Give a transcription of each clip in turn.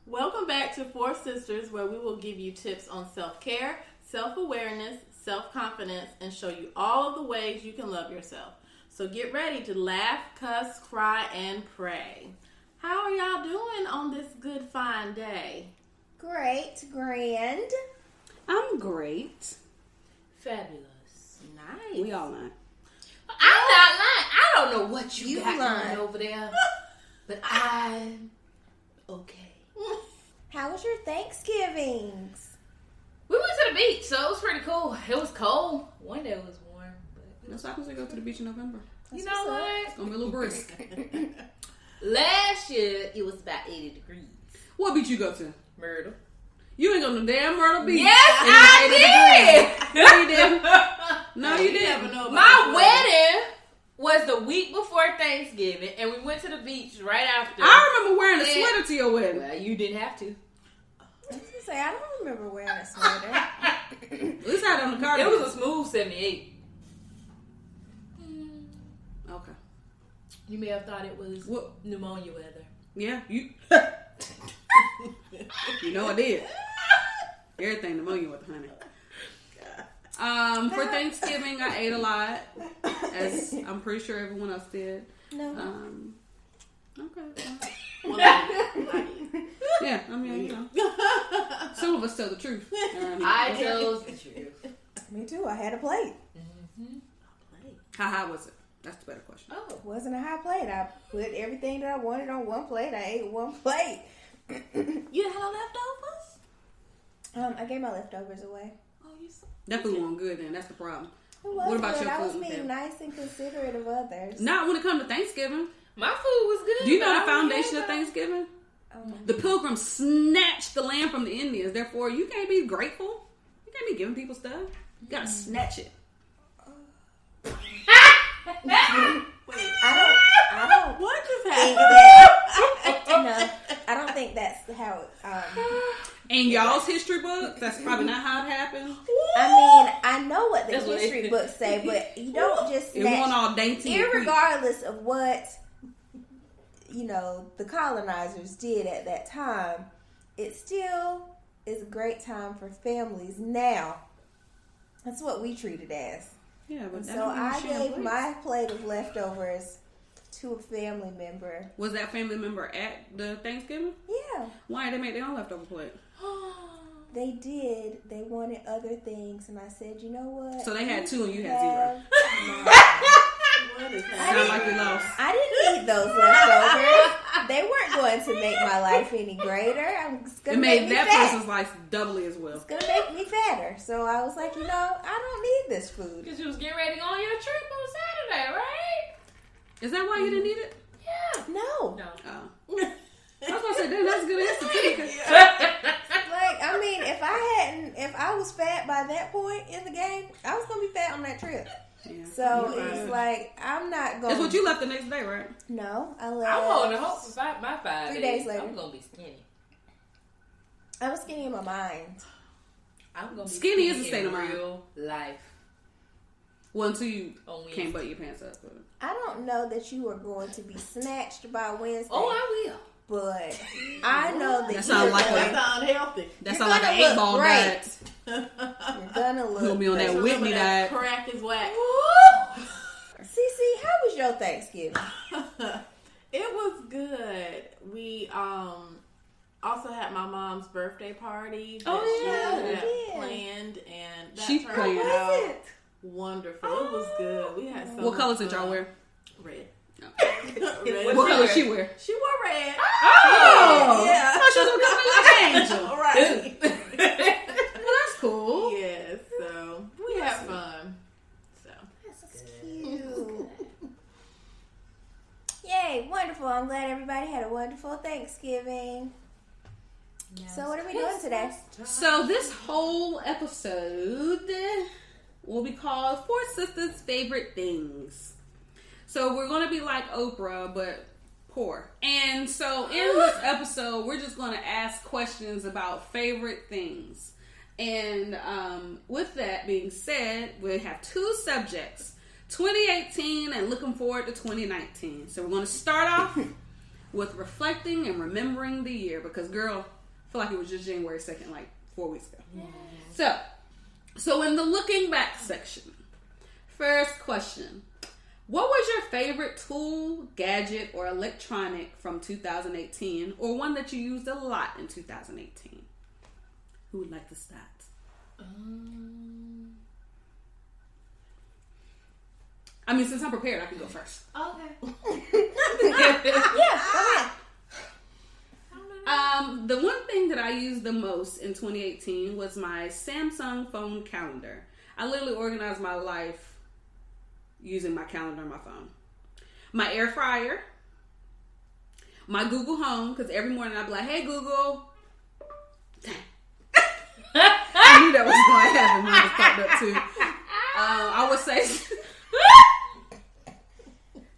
Welcome back to Four Sisters, where we will give you tips on self-care, self-awareness, self-confidence, and show you all of the ways you can love yourself. So get ready to laugh, cuss, cry, and pray. How are y'all doing on this good, fine day? Great, grand. I'm great. Fabulous. Nice. We all lying. I'm not lying. I don't know what you got lying. going over there, but I'm okay. How was your Thanksgivings? We went to the beach, so it was pretty cool. It was cold. One day it was warm, but That's why I go to the beach in November. you know what? It's gonna be a little brisk. Last year it was about 80 degrees. What beach you go to? Myrtle. You ain't go to no damn Myrtle Beach. Yes, And it's 80 I degrees. No, you didn't. No, you never didn't. know about My this wedding was the week before Thanksgiving, and we went to the beach right after. I remember wearing a And- sweater to your wedding. Well, you didn't have to. I was gonna say, I don't remember wearing a sweater. At least I had on the car. It was a smooth 78. Okay. You may have thought it was What? pneumonia weather. Yeah, you. You know I did. Everything pneumonia with honey. For Thanksgiving, I ate a lot, as I'm pretty sure everyone else did. No. Okay. Well, I did. Yeah, I mean, you know, some of us tell the truth. I chose the truth. Me too. I had a plate. How high was it? That's the better question. Oh. It wasn't a high plate. I put everything that I wanted on one plate. I ate one plate. You had no leftovers? I gave my leftovers away. Oh, you so That food wasn't good, then. That's the problem. It was What about good. your I was food, being Pam? nice and considerate of others. Not when it comes to Thanksgiving. My food was good. Do you know but the I don't foundation care of about- Thanksgiving? Oh, The Pilgrims snatched the land from the Indians. Therefore, you can't be grateful. You can't be giving people stuff. You gotta snatch it. I don't What just think happened? that. No, I don't think that's how. In y'all's history book, that's probably not how it happened. I mean, I know what the That's what history it- books say, but you don't just It wasn't snatch. all dainty and quick. Irregardless of what the colonizers did at that time, it still is a great time for families now. That's what we treat it as. Yeah, but And that so don't mean I sharing gave plates. my plate of leftovers to a family member. Was that family member at the Thanksgiving? Yeah, Why did they make their own leftover plate? they did. They wanted other things, and I said, you know what? So they had two and you had Have zero. mine. What is Sound happening? like you lost. I didn't eat those leftovers. They weren't going to make my life any greater. It's It gonna make made me that fat. person's life doubly as well. It's gonna make me fatter. So I was like, I don't need this food. Because you was getting ready on your trip on Saturday, right? Is that why you didn't eat it? Yeah. No. No. Oh. I was gonna say, damn, that's a good answer too. Like, I mean, if I was fat by that point in the game, I was gonna be fat on that trip. Yeah. So You're it's right. like, I'm not going. That's what you left the next day, right? No, I I'm left. holding hope for my 5 3 days. days later. I'm going to be skinny. I was skinny in my mind. I'm going to be Skinny is a state in of mind. real life. Well, until you On can't Wednesday. butt your pants up. But. I don't know that you are going to be snatched by Wednesday. Oh, I will. But I know that That you're sounds like That going, sound healthy. That You're sounds like an gonna look 8-ball great. diet. you're gonna You're gonna look be on that great. Whitney diet. Crack is whack. Cece, how was your Thanksgiving? It was good. We also had my mom's birthday party that Oh, she yeah. had Yeah. planned, and that She turned planned. Was out it? wonderful. It was good. We had so What much colors did fun. y'all wear? Red. What What she color wear? she wear? She wore red. Oh, Yeah. I thought she was gonna come like an angel. All right. Well, that's cool. Yes. So we had fun. So That's cute. Yay, wonderful. I'm glad everybody had a wonderful Thanksgiving. So what are we doing today? So this whole episode will be called Four Sisters' Favorite Things. So we're going to be like Oprah, but Poor. And so in this episode, we're just going to ask questions about favorite things. And with that being said, we have 2 subjects, 2018 and looking forward to 2019. So we're going to start off with reflecting and remembering the year because, girl, I feel like it was just January 2nd, like 4 weeks ago. Yes. So in the looking back section, first question. What was your favorite tool, gadget, or electronic from 2018, or one that you used a lot in 2018? Who would like to start? I mean, since I'm prepared, I can go first. Okay. Yeah, go ahead. The one thing that I used the most in 2018 was my Samsung phone calendar. I literally organized my life using my calendar on my phone. My air fryer. My Google Home, because every morning I'd be like, hey, Google. Dang. I knew that was going to happen. Mine just popped up too. I would say...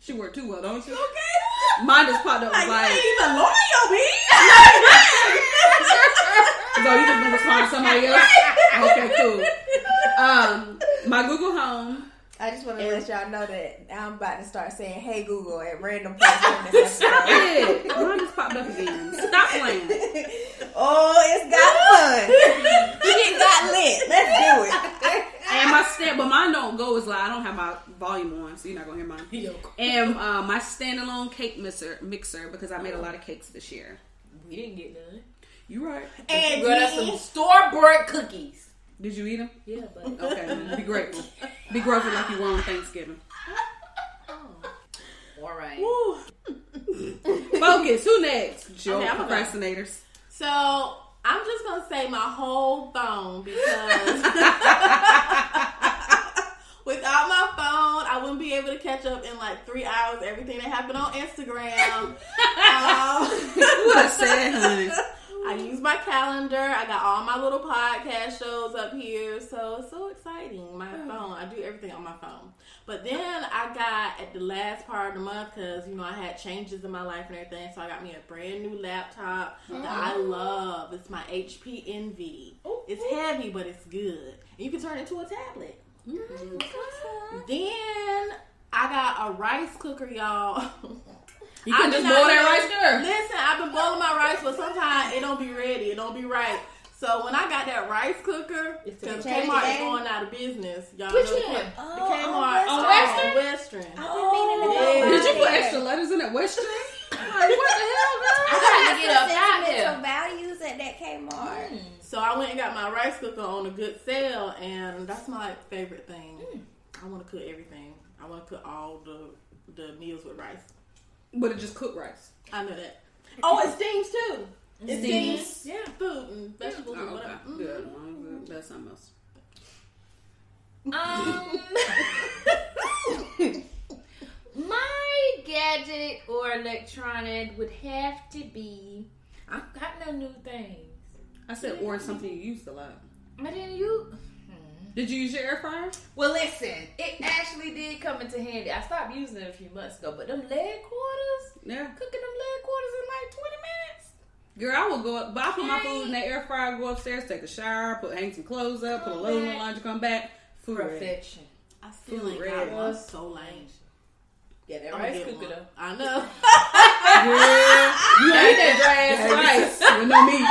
She worked too well, don't you? Okay. Mine just popped up was like... You ain't even loyal, me. So you just been responding to somebody else? Okay, cool. My Google Home. I just want to let y'all know that I'm about to start saying "Hey Google" at random points in this Stop episode. it! Mine just popped up again. Stop playing. Oh, it's got fun. It got lit. Let's do it. And my stand, but mine don't go as loud. I don't have my volume on, so you're not gonna hear mine. And my standalone cake mixer because I made a lot of cakes this year. We didn't get none. You right? And you got us some store-bought cookies. Did you eat them? Yeah, but Okay, then be grateful. Be grateful like you were on Thanksgiving. all right. Focus. Who next? Joe, Okay, I'm gonna go. procrastinators. So I'm just gonna say my whole phone because without my phone, I wouldn't be able to catch up in like 3 hours everything that happened on Instagram. What sad, honey. I use my calendar. I got all my little podcast shows up here, so it's so exciting. My phone, I do everything on my phone. But then I got at the last part of the month because I had changes in my life and everything. So I got me a brand new laptop that I love. It's my HP Envy. It's heavy, but it's good. And you can turn it into a tablet. Then I got a rice cooker, y'all. You can just boil that rice, girl. Listen, I've been boiling my rice, but sometimes it don't be ready. It don't be right. So when I got that rice cooker, because Kmart is going out of business. Y'all Which know one? The Kmart on Western. I've been meaning to go. yeah. Did you put extra letters in that Western? Like, what the hell, girl? I gotta get up out Sentimental there. values at that Kmart. So I went and got my rice cooker on a good sale, and that's my favorite thing. I want to cook everything. I want to cook all the meals with rice. But it just cooked rice. I know that. Oh, it steams too. It Steams? steams, food and vegetables and Oh, whatever. okay. Good. That's something else. My gadget or electronic would have to be. I got no new things. I said, or something you used a lot. I didn't use. Did you use your air fryer? Well, listen, it actually did come into handy. I stopped using it a few months ago, but them leg quarters, Yeah. cooking them leg quarters in like 20 minutes. Girl, I will go up, but I put my food in that air fryer, go upstairs, take a shower, hang some clothes up, put a load in the laundry, come back, food ready. Perfection. I still Food ain't ready. got one. So lame. Yeah, that I'm rice gonna get cooker one. though. I know. Girl, you ate that dry ass rice with no meat.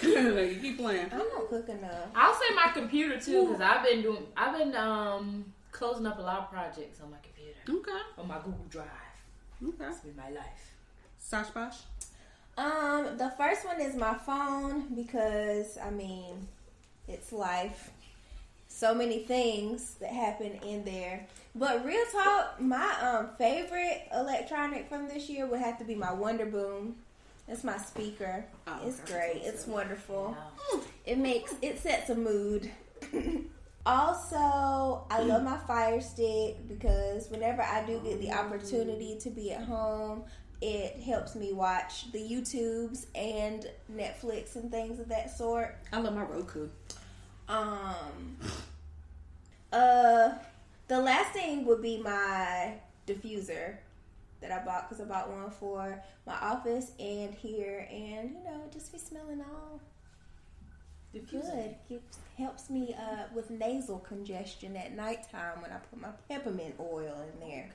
Like, you keep playing. I don't cook enough. I'll say my computer too, because I've been closing up a lot of projects on my computer. Okay. On my Google Drive. Okay. That's been my life. Sash Bosh? The first one is my phone because it's life. So many things that happen in there. But real talk, my favorite electronic from this year would have to be my Wonder Boom. It's my speaker. Oh, It's okay. great. It's wonderful. Wow. It sets a mood. Also, I love my Fire Stick because whenever I do get the opportunity to be at home, it helps me watch the YouTubes and Netflix and things of that sort. I love my Roku. The last thing would be my diffuser that I bought, because I bought one for my office and here, and it just be smelling all good. It helps me with nasal congestion at nighttime when I put my peppermint oil in there.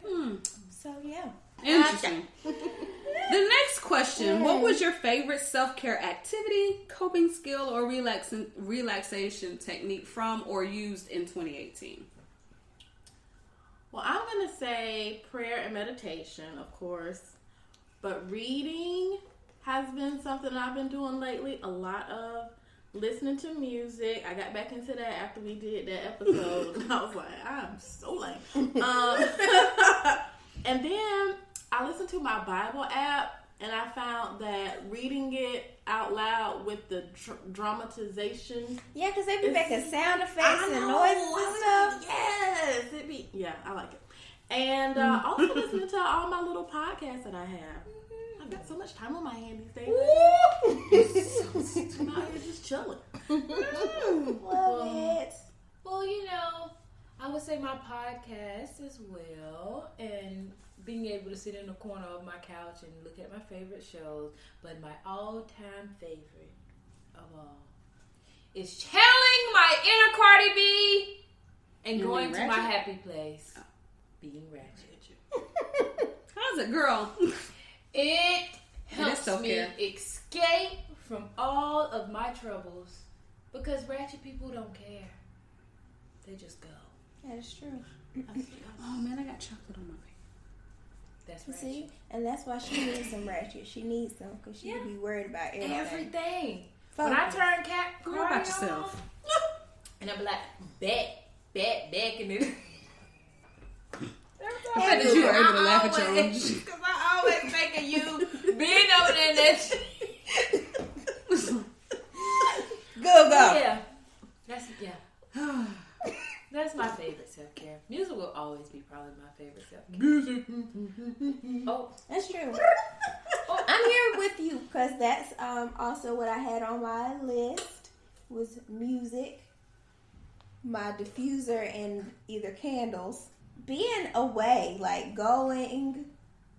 So yeah. Interesting. The next question: what was your favorite self-care activity, coping skill, or relaxation technique from or used in 2018? Well, I'm going to say prayer and meditation, of course. But reading has been something I've been doing lately. A lot of listening to music. I got back into that after we did that episode. And I was like, I'm so lame. And then I listened to my Bible app. And I found that reading it out loud with the dramatization. Yeah, because they be making sound effects and noises and stuff. Yes. I like it. And also listening to all my little podcasts that I have. I've got so much time on my hand these days. I'm out here just chilling. Love it. Well, I would say my podcast as well. And being able to sit in the corner of my couch and look at my favorite shows. But my all-time favorite of all is channeling my inner Cardi B and going to my happy place. Being ratchet. How's it, girl? It helps me escape from all of my troubles because ratchet people don't care. They just go. That is true. Oh man, I got chocolate on my face. That's ratchet. See? And that's why she needs some ratchet. She needs some because she be worried about everything. Everything. Focus. When I turn Go about yourself. And I'm like, back, and then... The fact that you were able to laugh at your own. Because I always think of you being over there in that shit. Go. Yeah. That's my favorite self-care. Music will always be probably my favorite self-care. Music. Oh. That's true. I'm here with you because that's also what I had on my list was music, my diffuser, and either candles. Being away, like going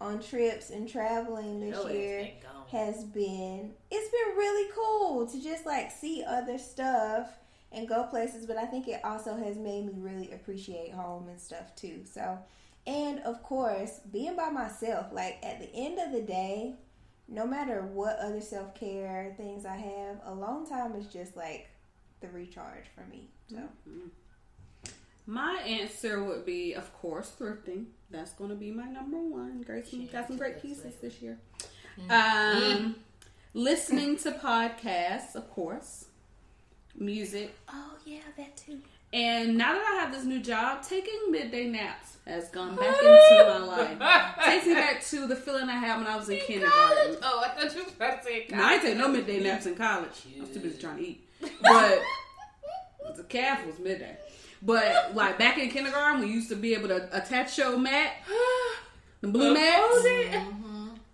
on trips and traveling this year it's been really cool to just like see other stuff and go places, but I think it also has made me really appreciate home and stuff too. So, and of course, being by myself, like at the end of the day, no matter what other self-care things I have, alone time is just like the recharge for me. So. Mm-hmm. My answer would be, of course, thrifting. That's going to be my number one. Got some great pieces this year. Listening to podcasts, of course. Music. Oh, yeah, that too. And now that I have this new job, taking midday naps has gone back into my life. Takes me back to the feeling I had when I was in kindergarten. Oh, I thought you were about to say college. No, I ain't take no midday naps in college. I was too busy trying to eat. But the calf was midday. But like back in kindergarten, we used to be able to attach your mat, the blue mats,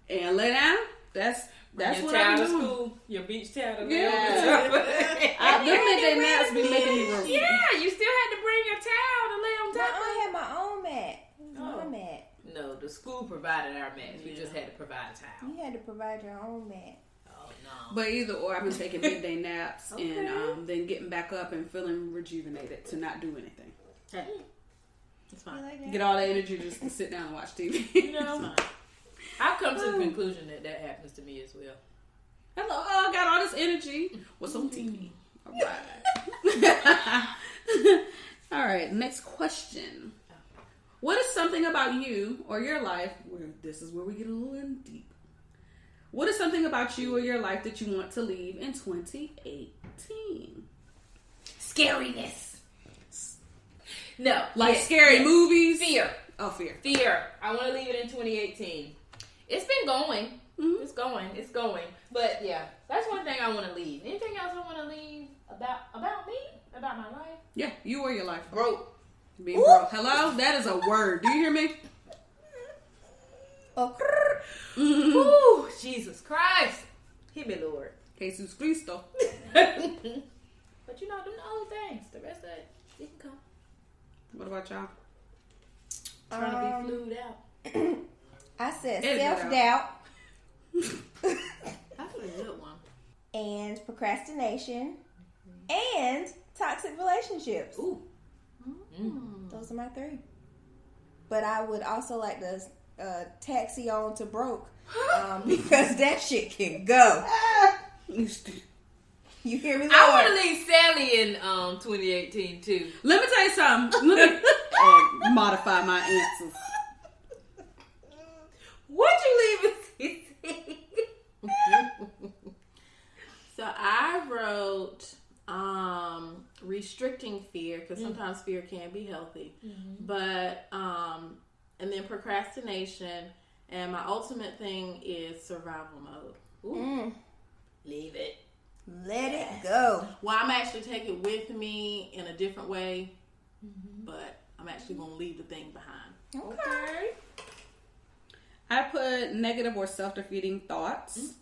and lay down. That's what I'm doing. School, your beach towel. Yeah. The midday naps be making me rough. Yeah, you still had to bring your towel to lay on top. I had my own mat. My mat. No, the school provided our mats. We just had to provide a towel. You had to provide your own mat. Oh no. But either or, I've been taking midday naps and then getting back up and feeling rejuvenated to not do anything. Hey, it's fine. Like Get all the energy just to sit down and watch TV. You know, I've come to the conclusion that happens to me as well. Hello, I got all this energy. What's on TV? All right. All right, next question. What is something about you or your life, this is where we get a little in deep. What is something about you or your life that you want to leave in 2018? Scariness. No. Like scary movies? Fear. Oh, fear. Fear. I want to leave it in 2018. It's been going. Mm-hmm. It's going. But yeah, that's one thing I want to leave. Anything else I want to leave about me? About my life? Yeah, you or your life. Broke. Being broke. Hello? That is a word. Do you hear me? Oh. Ooh, Jesus Christ. Hear me, Lord. Jesus Cristo. But them the other things. The rest of it can come. What about y'all? Trying to be flued out. I said Edit that self-doubt That's a good one. and procrastination and toxic relationships. Ooh. Those are my 3. But I would also like to taxi on to broke because that shit can go. You hear me, Lord? I want to leave Sally in 2018 too. Let me tell you something. Let me modify my answers. What you leaving? So I wrote restricting fear, because sometimes fear can be healthy. But and then procrastination, and my ultimate thing is survival mode. Ooh. Leave it. Let it go. Well, I'm actually taking it with me in a different way, but I'm actually going to leave the thing behind. Okay. I put negative or self-defeating thoughts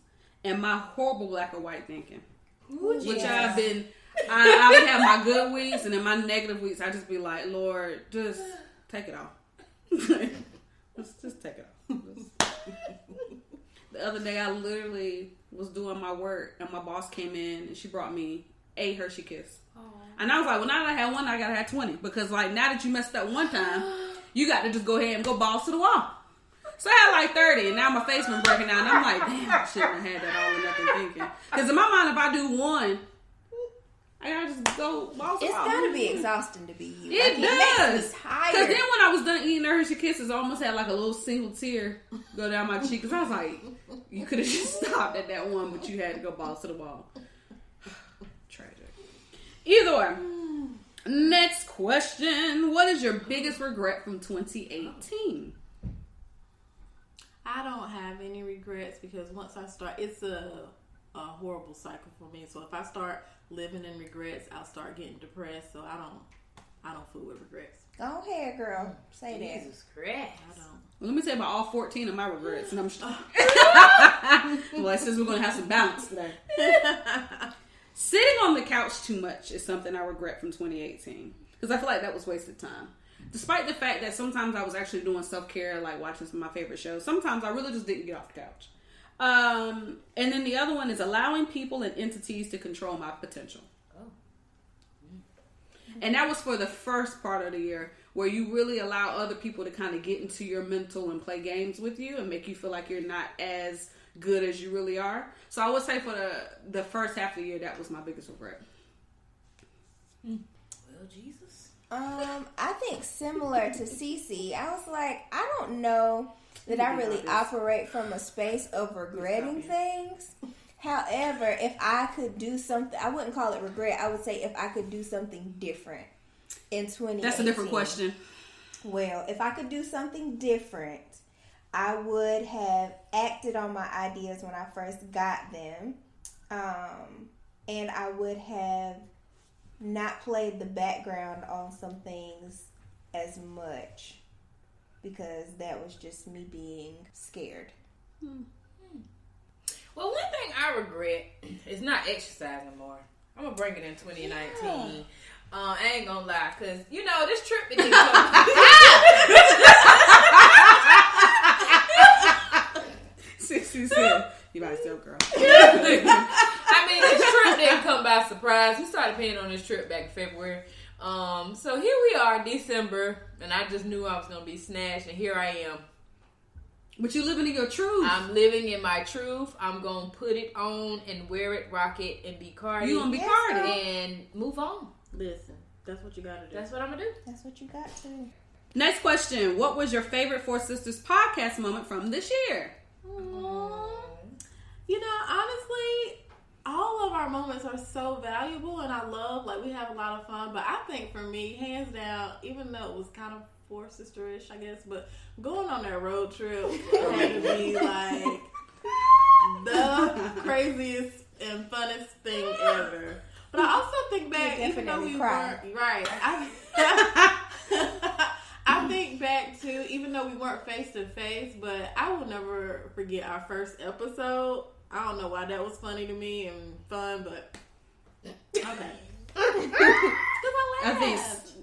and my horrible black or white thinking. Ooh, Which yes. I would have my good weeks, and then my negative weeks, I just be like, Lord, just take it off. just take it off. The other day, I literally was doing my work, and my boss came in, and she brought me a Hershey Kiss. Aww. And I was like, well, now that I had one, I gotta have 20. Because, like, now that you messed up one time, you got to just go ahead and go balls to the wall. So I had like 30, and now my face been breaking down. And I'm like, damn, I shouldn't have had that all or nothing thinking. Because in my mind, if I do one, I gotta just go balls to the wall. It's gotta be exhausting to be you. It does. Makes me tired. Because then when I was done eating the Hershey Kisses, I almost had like a little single tear go down my cheek. Because I was like, you could have just stopped at that one, but you had to go balls to the wall. Tragic. Either way. Next question. What is your biggest regret from 2018? I don't have any regrets, because once I start, it's a horrible cycle for me. So if I start living in regrets, I'll start getting depressed. So I don't fool with regrets. Go ahead, girl. Say that. Jesus Christ. I don't. Well, let me tell you about all 14 of my regrets. And I'm well, it says we're going to have some balance today. Sitting on the couch too much is something I regret from 2018. Because I feel like that was wasted time. Despite the fact that sometimes I was actually doing self-care, like watching some of my favorite shows, sometimes I really just didn't get off the couch. And then the other one is allowing people and entities to control my potential. Oh. And that was for the first part of the year, where you really allow other people to kind of get into your mental and play games with you and make you feel like you're not as good as you really are. So I would say for the first half of the year, that was my biggest regret. Well, Jesus. I think similar to Cece, I was like, I don't know that I really operate from a space of regretting things. However, if I could do something, I wouldn't call it regret. I would say if I could do something different in 2018. That's a different question. Well, if I could do something different, I would have acted on my ideas when I first got them. And I would have not played the background on some things as much, because that was just me being scared. Well, one thing I regret is not exercising more. I'm gonna bring it in 2019. I ain't gonna lie, cause you know this trip that didn't come. 67. You by yourself, girl. I mean, this trip didn't come by surprise. We started paying on this trip back in February. So here we are, December, and I just knew I was gonna be snatched, and here I am. But you living in your truth. I'm living in my truth. I'm gonna put it on and wear it, rock it, and be Cardi. You gonna be Cardi and move on. Listen, that's what you gotta do. That's what I'm gonna do. That's what you got to. Next question. What was your favorite Four Sisters podcast moment from this year? You know, honestly, all of our moments are so valuable, and I love, like, we have a lot of fun. But I think for me, hands down, even though it was kind of Four Sister-ish, I guess, but going on that road trip had to be like the craziest and funnest thing ever. But I also think back, even though we weren't right, I think back to, even though we weren't face to face, but I will never forget our first episode. I don't know why that was funny to me and fun, but okay. I think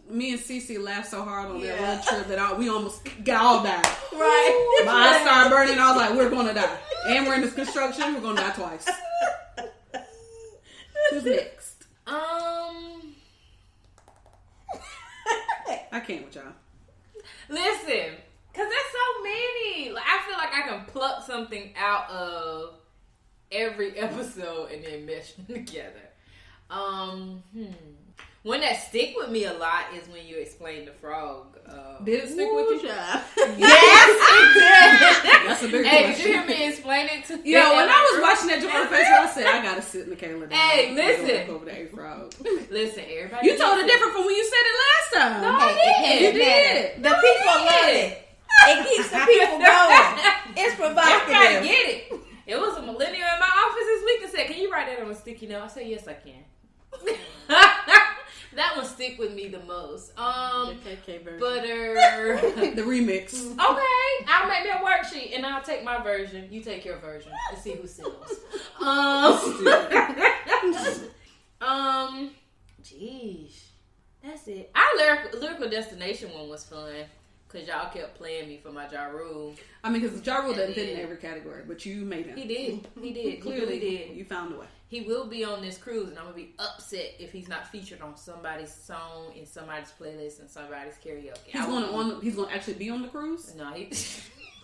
me and Cece laughed so hard on that road trip that we almost all died. Right. My eyes started burning. I was like, we're going to die. And we're in this construction. We're going to die twice. Who's next? I can't with y'all. Listen, because there's so many. Like, I feel like I can pluck something out of every episode and then mesh them together. One that stick with me a lot is when you explain the frog. Did it stick with you? Yes, it did. That's a big Hey, question. did you hear me explain it to you? Yeah, when I was watching that Jordan face, I said, I gotta sit Michaela down. Hey, listen. Over the A-Frog. Listen, everybody. You told it different from when you said it last time. No, I didn't. You did. The people love it. It keeps the people going. It's Everybody provocative. get it. It was a millennial in my office this week that said, "Can you write that on a sticky note?" I said, "Yes, I can." That one stick with me the most. The KK version. Butter. The remix. Okay, I'll make me a worksheet and I'll take my version. You take your version and see who sells. Jeez, that's it. Our lyrical destination one was fun because y'all kept playing me for my Ja Rule. I mean, because Ja Rule doesn't fit in every category, but you made him. He did. He Clearly, really did. you found a way. He will be on this cruise, and I'm gonna be upset if he's not featured on somebody's song, in somebody's playlist, and somebody's karaoke. He's going to actually be on the cruise. No, he.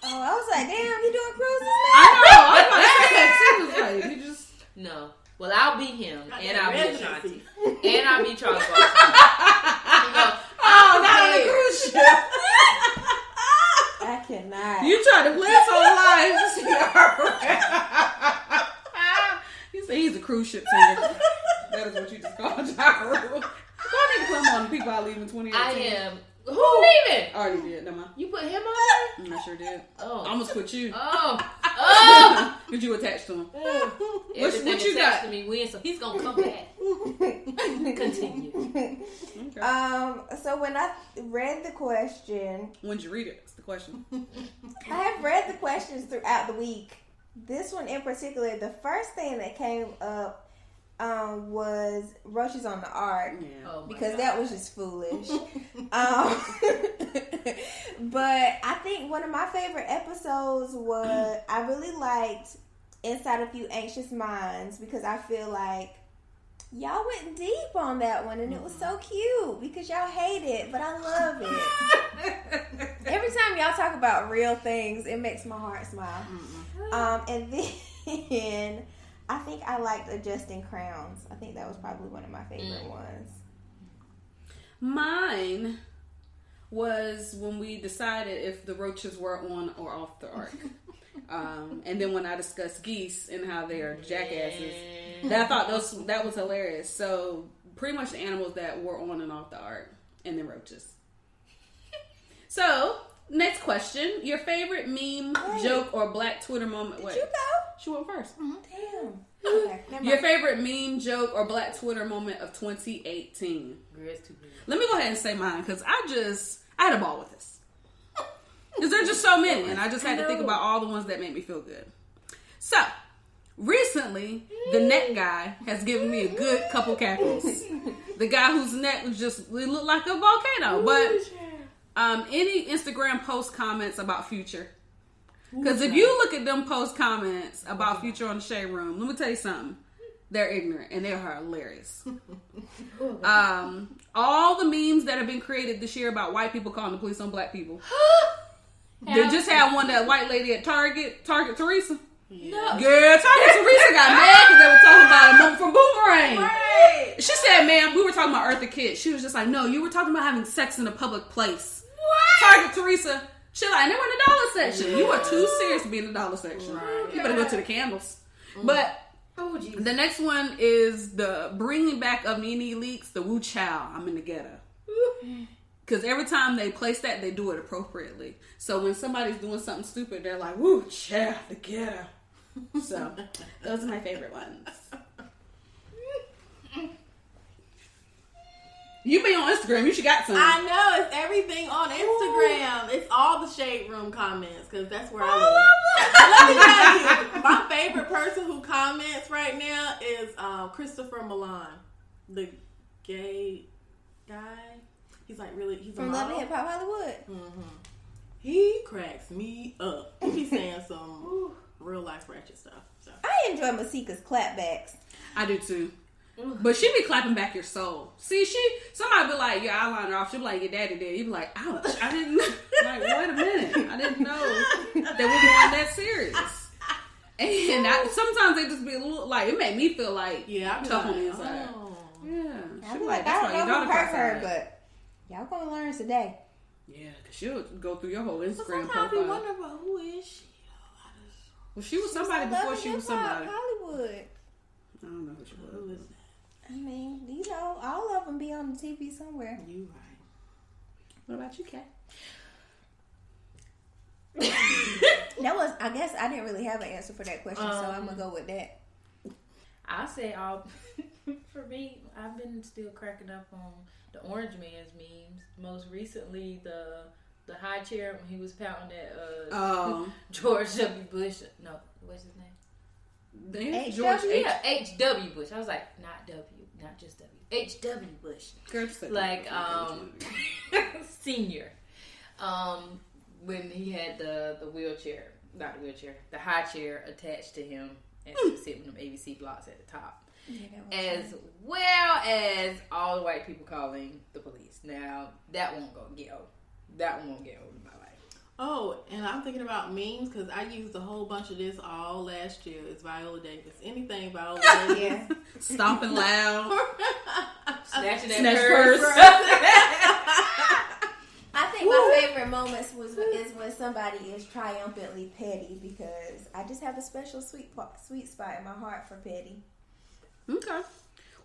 Oh, I was like, damn, he doing cruises I know. I was about to say that too. Like, you just. No. Well, I'll be him, and I'll be residency. Ashanti, and I'll be Charles Barkley. Oh, not on the cruise ship. I cannot. You tried to play us on live. You say he's a cruise ship singer. That is what you just called Ja Rule. Don't need to put him on the people I leave in 2018. I am. Who leaving? I already did. Never mind. You put him on there? I sure did. Oh. I almost put you. Oh. Because you attached to him. Everything what you attached got? to me wins, so he's gonna come back. Continue. Okay. So when I read the question, When did you read it? That's the question. I have read the questions throughout the week. This one in particular, the first thing that came up was Roaches on the Ark. Yeah. Oh my Because God. that was just foolish. But I think one of my favorite episodes was, I really liked Inside a Few Anxious Minds, because I feel like y'all went deep on that one, and it was so cute because y'all hate it, but I love it. Every time y'all talk about real things, it makes my heart smile. And then I think I liked Adjusting Crowns. I think that was probably one of my favorite ones. Mine was when we decided if the roaches were on or off the ark. And then when I discussed geese and how they are jackasses, I thought that was hilarious. So pretty much the animals that were on and off the ark, and then roaches. So next question: your favorite meme, joke, or Black Twitter moment? Did you go? She went first. Damn. Okay, never Your mind. favorite meme, joke, or Black Twitter moment of 2018? Let me go ahead and say mine, because I had a ball with this. Because there's just so many, and I just had to think about all the ones that made me feel good. So, recently, the neck guy has given me a good couple cackles. The guy whose neck was it looked like a volcano. But any Instagram post comments about Future. Because if you look at them post comments about Future on the Shade Room, let me tell you something. They're ignorant, and they're hilarious. All the memes that have been created this year about white people calling the police on black people. They just had one, that white lady at Target Teresa. No. Girl, Target Teresa got mad because they were talking about a moment from Boomerang. Right. She said, "Man, we were talking about Eartha Kitt." She was just like, "No, you were talking about having sex in a public place." What? Target Teresa. She like, they were in the dollar section. You are too serious to be in the dollar section. You better go to the candles. But Oh, Jesus. the next one is the bringing back of Nene Leakes, the Woo Chow, I'm in the ghetto. Because every time they place that, they do it appropriately. So when somebody's doing something stupid, they're like, "Woo Chow, the ghetto." So those are my favorite ones. You be on Instagram, you should got some. I know, it's everything on Instagram. It's all the Shade Room comments, because that's where I live. Let me tell you, my favorite person who comments right now is Christopher Milan, the gay guy. He's like he's from Love and Hip Hop Hollywood. Mm-hmm. He cracks me up. He be saying some real life ratchet stuff. So I enjoy Masika's clapbacks. I do too. But she be clapping back your soul. See, somebody be like, your eyeliner off. She be like, your daddy did. You be like, ouch. I didn't know. Like, wait a minute. I didn't know that we weren't that serious. And sometimes they just be a little, like, it made me feel like tough on the inside. Oh. Yeah. I be like, I don't know who hurt her, but y'all gonna learn today. Yeah, because she'll go through your whole Instagram profile. profile. I wonder about who is she? Well, she was somebody before she was somebody. Hollywood. I don't know who she was. Who is that? I mean, you know, all of them be on the TV somewhere. You right. What about you, Kat? That was, I guess, I didn't really have an answer for that question, so I'm gonna go with that. I'll say for me, I've been still cracking up on the Orange Man's memes. Most recently, the high chair when he was pouting at George W. Bush. No, what's his name? H.W. Bush. I was like, not W, not just W. H.W. Bush. Like, senior. When he had the wheelchair, not the wheelchair, the high chair attached to him, and he was sitting with them ABC blocks at the top. Yeah, as well as all the white people calling the police. Now, that won't get old. That one won't get old in my life. Oh, and I'm thinking about memes because I used a whole bunch of this all last year. It's Viola Davis. Anything Viola Davis. Yeah. Stomping loud. Snatching that purse. I think my favorite moments is when somebody is triumphantly petty, because I just have a special sweet spot in my heart for petty. Okay.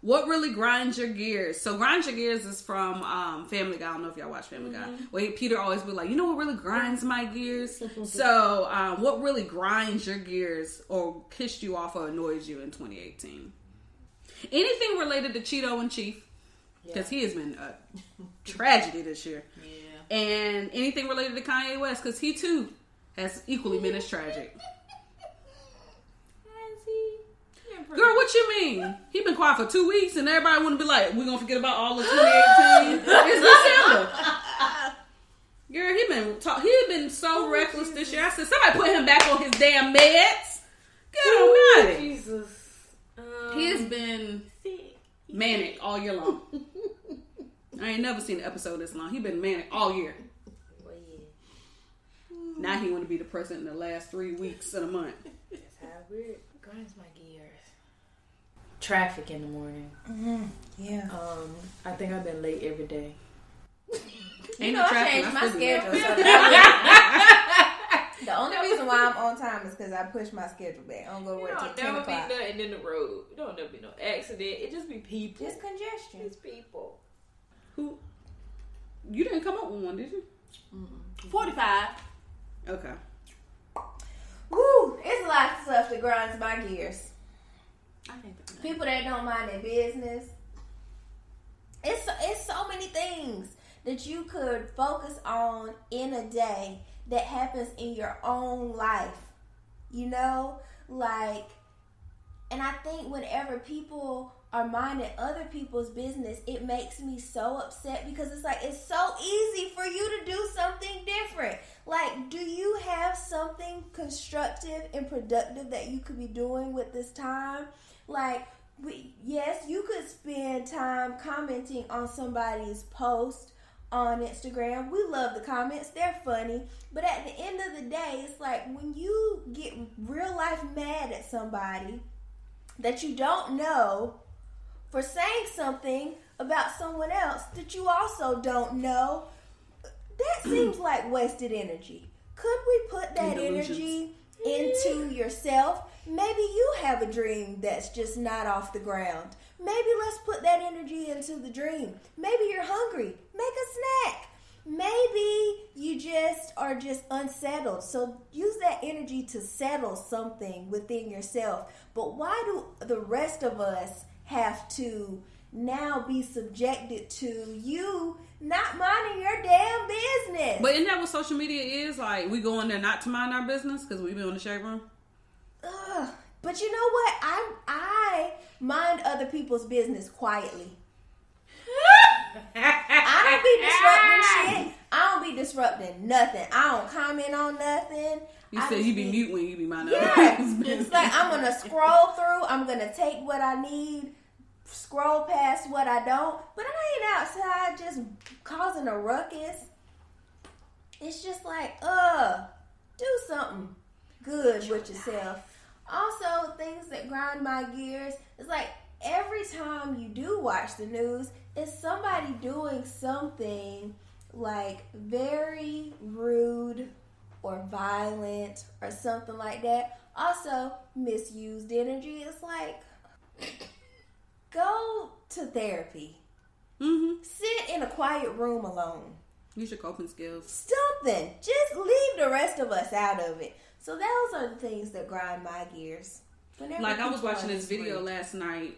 What really grinds your gears? So Grinds Your Gears is from Family Guy. I don't know if y'all watch Family Guy. Where Peter always be like, you know what really grinds my gears? So what really grinds your gears or pissed you off or annoys you in 2018? Anything related to Cheeto and Chief? Because he has been a tragedy this year. Yeah. And anything related to Kanye West? Because he too has equally been as tragic. Girl, what you mean? He been quiet for 2 weeks and everybody want to be like, we're going to forget about all of 2018? It's December. Girl, he been so reckless this year. I said, somebody put him back on his damn meds. Get on it. Jesus. He has been manic all year long. I ain't never seen an episode this long. He been manic all year. Well, yeah. Now he want to be the president in the last 3 weeks of the month. That's how it grinds my gears. Traffic in the morning. Mm-hmm. Yeah. I think I've been late every day. Ain't no traffic. I changed my schedule. So the only reason why I'm on time is because I push my schedule back. I don't go to work till 10 o'clock. There don't be nothing in the road. There don't never be no accident. It just be people. Just congestion. It's people. Who? You didn't come up with one, did you? 45. Okay. Woo! It's a lot of stuff that grinds my gears. I can't think of that. People that don't mind their business. It's so many things that you could focus on in a day that happens in your own life. You know? Like, and I think whenever people are minding other people's business, it makes me so upset, because it's like, it's so easy for you to do something different. Like, do you have something constructive and productive that you could be doing with this time? Like, yes, you could spend time commenting on somebody's post on Instagram. We love the comments. They're funny. But at the end of the day, it's like when you get real life mad at somebody that you don't know for saying something about someone else that you also don't know, that seems like wasted energy. Could we put that energy into yourself? Maybe you have a dream that's just not off the ground. Maybe let's put that energy into the dream. Maybe you're hungry. Make a snack. Maybe you just are just unsettled. So use that energy to settle something within yourself. But why do the rest of us have to now be subjected to you not minding your damn business? But isn't that what social media is? Like, we go in there not to mind our business because we be in the shade room? But you know what? I mind other people's business quietly. I don't be disrupting shit. I don't be disrupting nothing. I don't comment on nothing. You said you be mute when you be minding yeah. It's like I'm gonna scroll through. I'm gonna take what I need, scroll past what I don't. But I ain't outside just causing a ruckus. It's just like, do something good with yourself. Also, things that grind my gears. It's like every time you do watch the news, it's somebody doing something like very rude or violent or something like that. Also, misused energy. It's like, go to therapy. Mm-hmm. Sit in a quiet room alone. Use your coping skills. Something. Just leave the rest of us out of it. So those are the things that grind my gears. Whenever like I was people watching are this video free. last night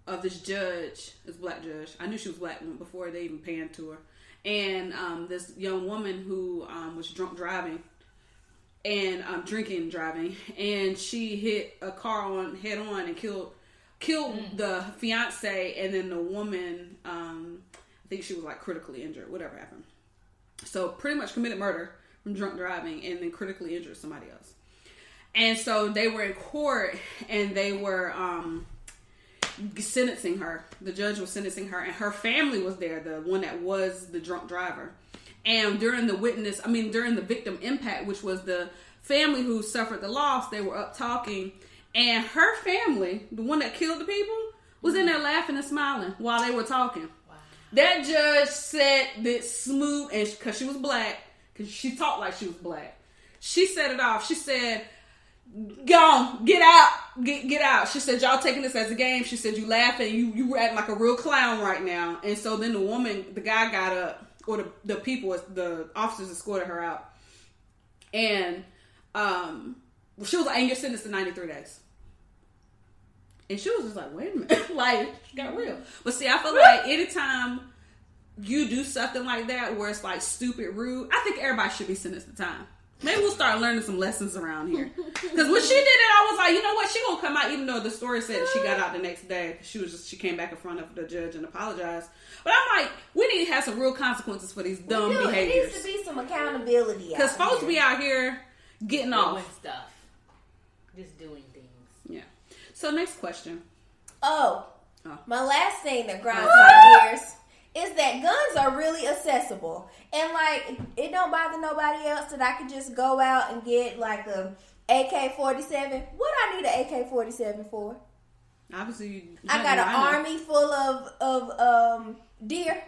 of this judge, this black judge. I knew she was black before they even panned to her. And this young woman who was drunk driving and drinking driving, and she hit a car on head on and killed the fiance, and then the woman, I think she was like critically injured, whatever happened. So pretty much committed murder from drunk driving and then critically injured somebody else. And so they were in court and they were sentencing her. The judge was sentencing her, and her family was there, the one that was the drunk driver. And during the victim impact, which was the family who suffered the loss, they were up talking, and her family, the one that killed the people, was in there laughing and smiling while they were talking. Wow. That judge said that smooth, and because she was black, because she talked like she was black, she set it off. She said, "Go on, get out." She said, "Y'all taking this as a game." She said, "You laughing, you were acting like a real clown right now." And so then the guy got up, or the officers escorted her out, and she was like, "And you're sentenced to 93 days." And she was just like, "Wait a minute," like she got real. But see, I feel like anytime you do something like that where it's like stupid rude, I think everybody should be sentenced to time. Maybe we'll start learning some lessons around here. Because when she did it, I was like, you know what? She gonna come out, even though the story said that she got out the next day. She came back in front of the judge and apologized. But I'm like, we need to have some real consequences for these dumb behaviors. There needs to be some accountability. Because folks be out here getting off stuff, just doing things. Yeah. So next question. My last thing that grinds my gears is that guns are really accessible. And, like, it don't bother nobody else that I could just go out and get, like, a AK-47. What I need an AK-47 for? Obviously, I got an army full of deer.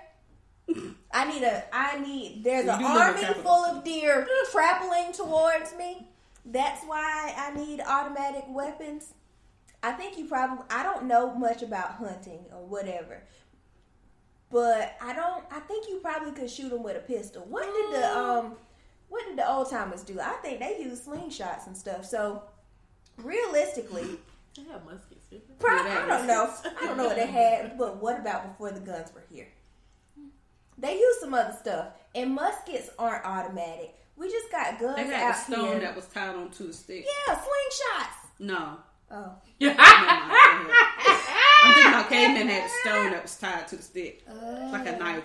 There's an army full of deer trappling towards me. That's why I need automatic weapons. I don't know much about hunting or whatever. But I think you probably could shoot them with a pistol. What did the old timers do? I think they used slingshots and stuff. So realistically, they have muskets. I don't know. I don't know what they had. But what about before the guns were here? They used some other stuff, and muskets aren't automatic. We just got guns out here. They had a stone that was tied onto a stick. Yeah, slingshots. No. Oh. I'm thinking about cavemen had a stone that was tied to the stick. Like a knife.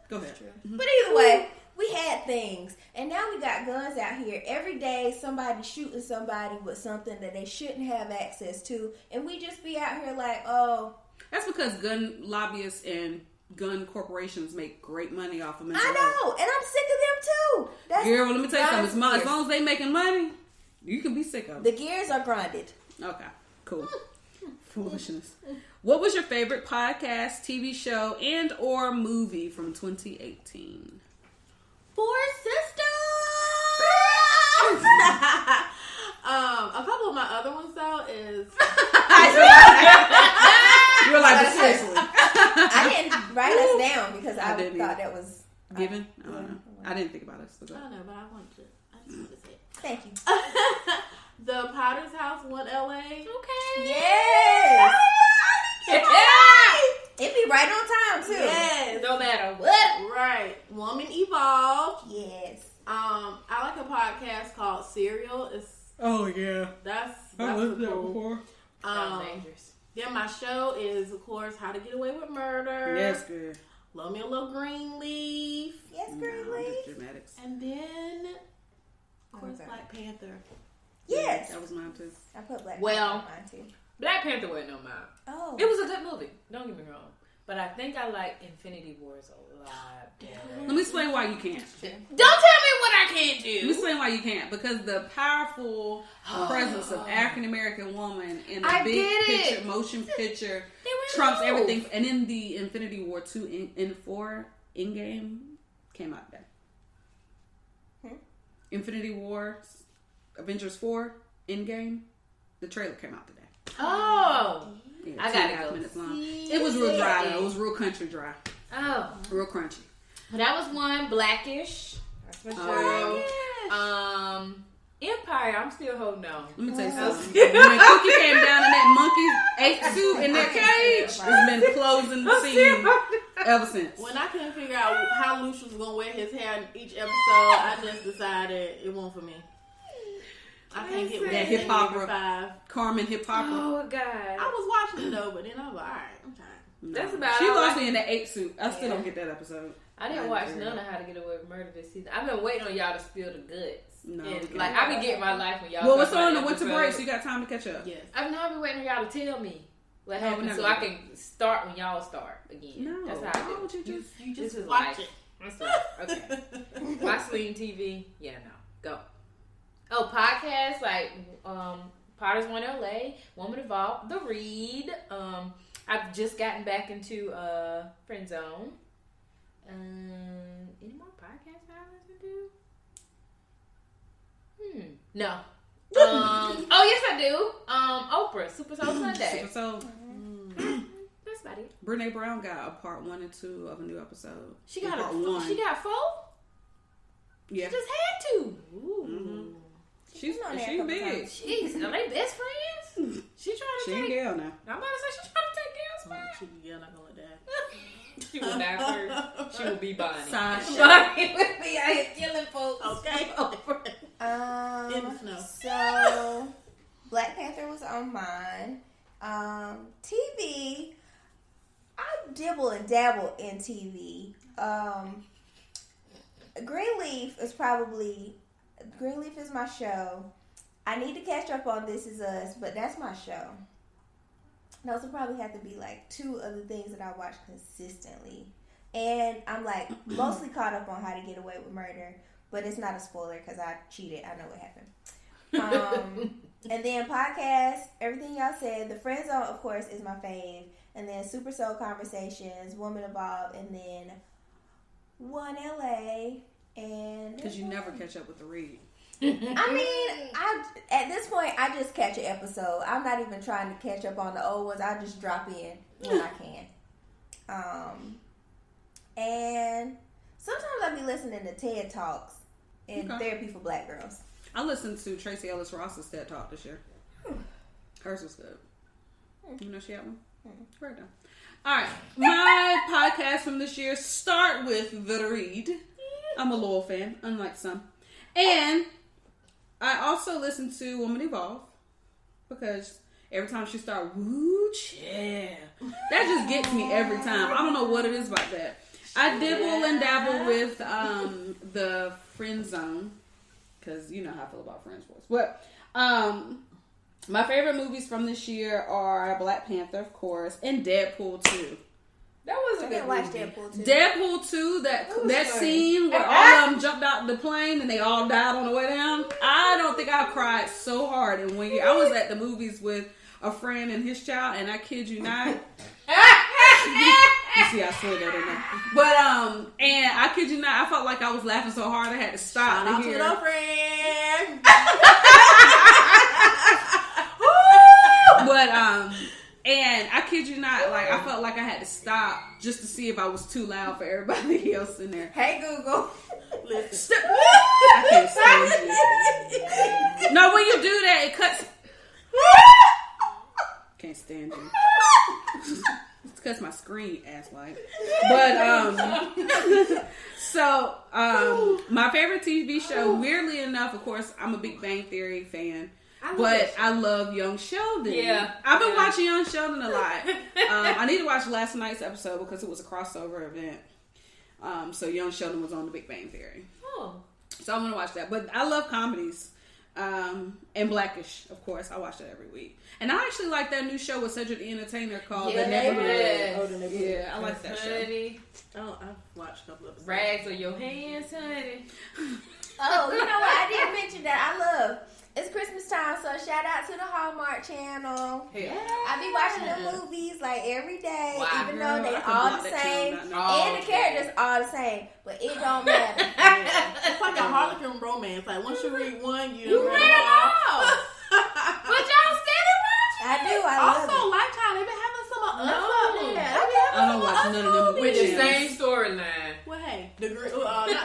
Go ahead. But either way, we had things. And now we got guns out here. Every day somebody's shooting somebody with something that they shouldn't have access to. And we just be out here like, oh. That's because gun lobbyists and gun corporations make great money off of mental health. I know. And I'm sick of them too. Girl, let me tell you something. As long as they making money, you can be sick of it. The gears are grinded. Okay, cool. Foolishness. What was your favorite podcast, TV show, and or movie from 2018? Four Sisters. A couple of my other ones though is. You're like, seriously. I didn't write us down because I thought that was given. I don't know. I didn't think about it. So I don't know, but I wanted to. I just wanted to say it. Thank you. The Potter's House, One LA. Okay. Yes. It be right on time too. Yes. No matter what. Right. Woman Evolved. Yes. I like a podcast called Serial. Oh yeah. That's I listened to that cool. before. Dangerous. Yeah, my show is, of course, How to Get Away with Murder. Yes, good. Love Me a Little Greenleaf. Yes, Greenleaf. Dramatics. And then, of course, Okay. Black Panther. Yes. That was mine too. I put Black Well- Panther on mine too. Black Panther wasn't on mine. Oh. It was a good movie. Don't get me wrong. But I think I like Infinity Wars a lot better. Let me explain why you can't. Don't tell me what I can't Let me do. explain why you can't. Because the powerful presence of African American woman in the I big get picture, it. motion picture, They were trumps low. everything. And in the Infinity War 2 in 4 Endgame came out today. Infinity War, Avengers 4 Endgame, the trailer came out today. Oh. Yeah, I 2.5 gotta go minutes long. see It was real dry it. though. It was real country dry. Oh. Real crunchy. But that was one. Blackish. That's for sure. Empire, I'm still holding on. Let me tell you Oh. something. When Cookie came down in that monkey 8 suit in that cage, it's been closing the scene ever since. When I couldn't figure out how Lucius was going to wear his hair in each episode, I just decided it wasn't for me. I can't get with That that hip hop number 5. Carmen hip hop. Oh, God. I was watching it though, but then I was like, alright, I'm tired. That's about She all lost I- me in that 8 suit. I still don't get that episode. I didn't watch none of How to Get Away with Murder this season. I've been waiting on y'all to spill the goods. No, And, we can't. like, I've been getting my life when y'all Well, talk it's on about the winter episodes. break, so you got time to catch up. Yes. I've been waiting on y'all to tell me what No, we're happened not so gonna I do can start when y'all start again. No, That's how I why do. would you just? You This just is watch life. it. That's life. Okay. My Sling TV. Yeah, no. Go. Oh, podcasts like Potter's One LA, Woman Evolved, The Read. I've just gotten back into Friend Zone. Any more podcasts I listen to? No. Oh yes, I do. Oprah, Super Soul Sunday. Super Soul. That's about it. Brene Brown got a part 1 and 2 of a new episode. She got part a. 1. She got 4. Yeah. She just had to. Ooh. Mhm. She's been on there a she's couple big. times. Jeez, are they best friends? She trying to She ain't take. Gail now. I'm about to say she's trying to take Gail's spot. She not gonna let that. She will die first. She will be Bonnie. Sasha. Bonnie will be out here killing folks. Okay. In the snow. So Black Panther was on mine. TV, I dibble and dabble in TV. Greenleaf is my show. I need to catch up on This Is Us, but that's my show. Those will probably have to be like 2 of the things that I watch consistently. And I'm like mostly caught up on How to Get Away with Murder, but it's not a spoiler because I cheated. I know what happened. And then podcasts, everything y'all said. The Friend Zone, of course, is my fave. And then Super Soul Conversations, Woman Evolved, and then One LA. And Because you never catch up with The Read. I mean, at this point, I just catch an episode. I'm not even trying to catch up on the old ones. I just drop in when I can. And sometimes I be listening to TED Talks and Okay. Therapy for Black Girls. I listened to Tracy Ellis Ross's TED Talk this year. Hers was good. You know she had one? Right down. Alright. My podcast from this year start with The Read. I'm a loyal fan, unlike some. And I also listen to Woman Evolve because every time she start, woo, yeah, that just gets me every time. I don't know what it is about that. I dibble and dabble with the Friend Zone because you know how I feel about Friends Wars. But my favorite movies from this year are Black Panther, of course, and Deadpool 2. That was a I good didn't watch movie. Deadpool too. Deadpool 2, that was funny. scene where all of them jumped out the plane and they all died on the way down. I don't think I cried so hard in 1 year. I was at the movies with a friend and his child, and I kid you not. You see, I slid that in there. But, and I kid you not, I felt like I was laughing so hard I had to stop. Shout out to to hear. the friend. But, and I kid you not, like, I felt like I had to stop just to see if I was too loud for everybody else in there. Hey Google. Listen. I can't stand you. No, when you do that, it cuts. Can't stand you. It's because my screen ass like. But my favorite TV show, weirdly enough, of course, I'm a Big Bang Theory fan. But I love Young Sheldon. Yeah. I've been watching Young Sheldon a lot. I need to watch last night's episode because it was a crossover event. So Young Sheldon was on The Big Bang Theory. Oh. So I'm going to watch that. But I love comedies. And Blackish, of course. I watch that every week. And I actually like that new show with Cedric the Entertainer called The Neighborhood. Oh, The Neighborhood. Yeah, I like that show. Honey, Oh, I've watched a couple of episodes. rags on your hands, honey. Oh, you know what? I did mention that I love. It's Christmas time, so shout out to the Hallmark Channel. Yeah. I be watching the movies like every day, Wow, even girl, though they I could all block the that same, channel, not and the characters all the same, but it don't matter. It's like a Harlequin romance. Like once you read one, You read read them them all. But y'all still watching? I do. I love Also, it. Lifetime, they been having some of us No. up there. They be having I don't some of watch us none of them movies. With the channels. same storyline. Well, hey, the not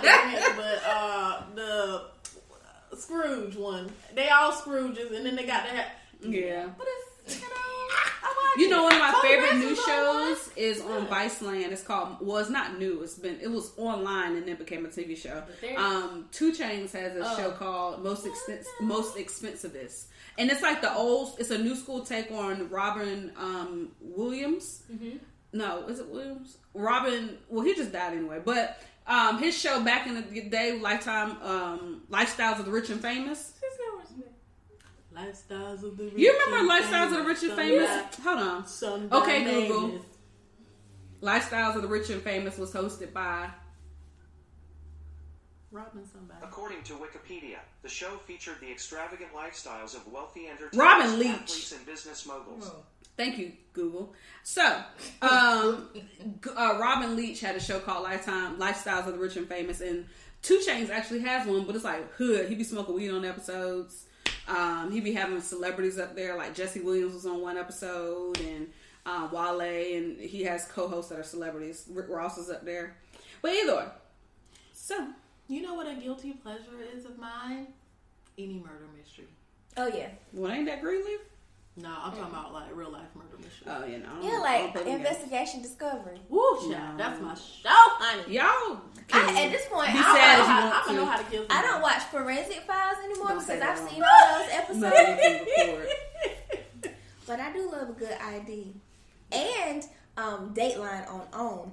the Grinch, but the Scrooge one. They all Scrooges, and then they got that. Yeah. But it's I watch You know, it. one of my Tony favorite Braxton's new on shows is on Viceland. It's called, well, it's not new. It was online and then became a TV show. But there- 2 Chainz has a show called Most Expensivest. And it's like it's a new school take on Robin Williams. Mhm. No, is it Williams? Robin, well, he just died anyway. But his show back in the day, Lifetime, Lifestyles of the Rich and Famous. Lifestyles of the Rich. You remember and Lifestyles of the Rich and Famous? Sunday- Hold on. Sunday Okay, Google. Mavis. Lifestyles of the Rich and Famous was hosted by Robin somebody. According to Wikipedia, the show featured the extravagant lifestyles of wealthy entertainers, Robin Leach. athletes, and business moguls. Oh. Thank you, Google. So, Robin Leach had a show called Lifestyles of the Rich and Famous, and 2 Chainz actually has one, but it's like hood. He be smoking weed on episodes. He be having celebrities up there, like Jesse Williams was on one episode, and Wale, and he has co-hosts that are celebrities. Rick Ross is up there. But either way. So, You know what a guilty pleasure is of mine? Any murder mystery. Oh yeah, well, ain't that Greenleaf? No, I'm talking about like real life murder mystery. Oh, you know. yeah, like Investigation Discovery. Woo, child, No. that's my show, honey. Y'all At this point, be I sad if you I want don't know to. how to kill I somebody. don't watch Forensic Files anymore Don't say because that I've on. seen all those Nothing episodes. you can record. But I do love a good ID. And Dateline on OWN.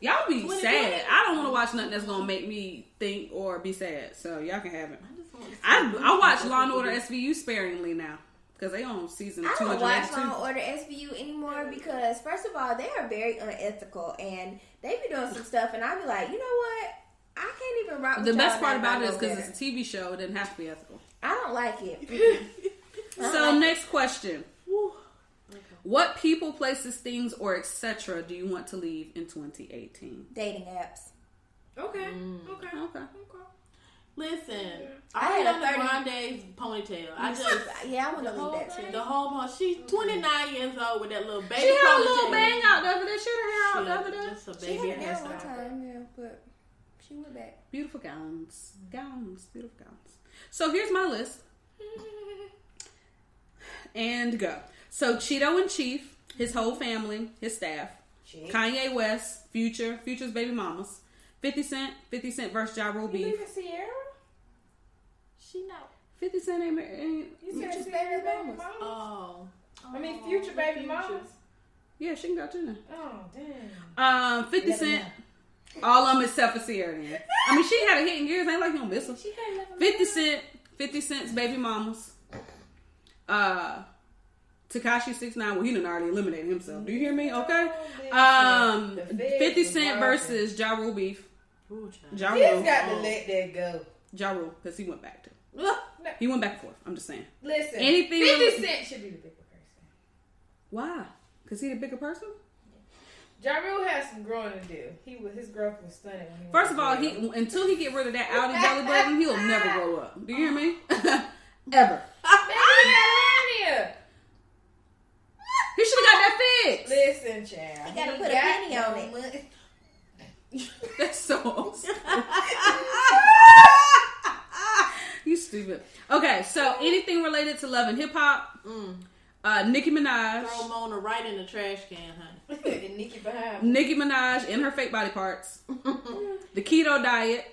Y'all be 2020. sad. I don't want to watch nothing that's gonna make me think or be sad. So y'all can have it. I just want to see I watch what Law and people Order do. SVU sparingly now because they on season I don't watch 282. Law and Order SVU anymore because, first of all, they are very unethical and they be doing some stuff, and I be like, you know what? I can't even rock with The y'all best part now about it is I know because better. it's a TV show. It doesn't have to be ethical. I don't like it. So next question: Woo. what people, places, things, or etc. do you want to leave in 2018? Dating apps. Okay. Okay. Listen, I I had had a the 30 Grande's ponytail. I just Yeah, I want to the leave that too. the whole she's 29 years old with that little baby She had a ponytail. little bang out over there. She had her hair out over there. Just a She baby had it down one hairstyle. time, yeah, but she went back. Beautiful gowns, beautiful gowns. So here's my list. And go. So Cheeto and Chief, his whole family, his staff. Kanye West, Future's baby mamas. 50 Cent versus Ja Rule beef. Sierra? She not. 50 Cent ain't You said Future's Sierra baby baby mamas. mamas? Oh. I mean, future baby Future. mamas? yeah, she can go too now. Oh, damn. 50 Cent, all of them except for Sierra then. I mean, she had a hit in years, ain't like you don't miss her. She can't live 50 Cent's baby mamas. Tekashi 6ix9ine, well, he done already eliminated himself. Do you hear me? Okay. 50 Cent versus Ja Rule beef. Ooh, child. Ja He's Rule. got to let that go. Ja Rule, because he went back to. Ugh. He went back and forth. I'm just saying. Listen, Anything 50 really- Cent should be the bigger person. Why? Because he the bigger person? Ja Rule has some growing to do. His growth was stunning. When he First was of all, little. until he get rid of that Audi belly button, he'll never grow up. Do you hear me? Ever. Maybe he got a hernia. He should have got that fixed. Listen, child. You gotta He put a got penny on no it. money. That's so You stupid. Okay, so anything related to love and hip hop, Nicki Minaj. Throw Mona right in the trash can, honey. And Nicki behind. Nicki Minaj and her fake body parts. The keto diet.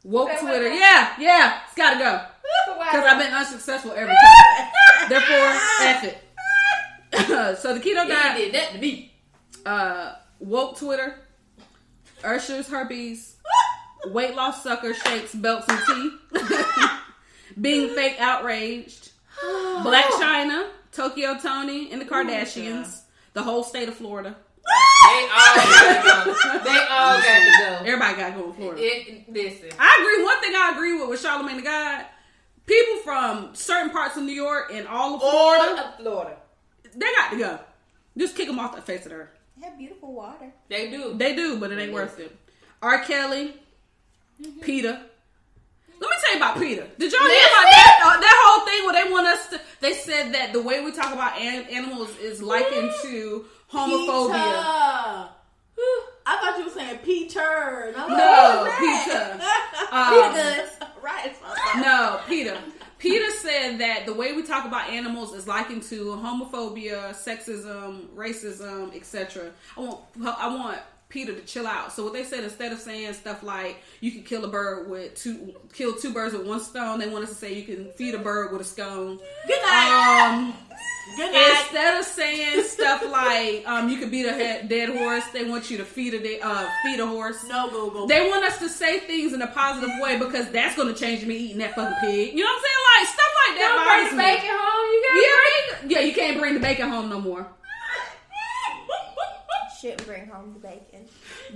Woke Okay, Twitter. wait. Yeah, it's gotta go. So why- Because I've been unsuccessful every time. Therefore, F it. So the keto You diet. did that to me. Woke Twitter. Usher's herpes. Weight loss sucker shakes belts and tea. Being fake outraged. Black China. Tokyo Tony and the Kardashians. The whole state of Florida. They all got to go. They all got to go. Everybody got to go to Florida. Listen. I agree. One thing I agree with Charlamagne the God. People from certain parts of New York and all of Florida, Florida. they got to go. Just kick them off the face of the earth. They have beautiful water. They do. They do, but it ain't worth it. R. Kelly, PETA. Let me tell you about PETA. Did y'all hear about that? That whole thing where they want us to... They said that the way we talk about animals is likened to homophobia. Peter. I thought you were saying Peter. No, PETA. Right. No, PETA. PETA said that the way we talk about animals is likened to homophobia, sexism, racism, etc. I want PETA to chill out. So what they said, instead of saying stuff like you can kill two birds with one stone, they want us to say you can feed a bird with a scone. Good night. Good night. Instead of saying stuff like you could beat a dead horse, they want you to feed a horse. No Google. They want us to say things in a positive way because that's going to change me eating that fucking pig. You know what I'm saying? Like stuff like that Don't bring bothers the me. bacon home. You got Yeah, you can't bring the bacon home no more. Shouldn't bring home the bacon.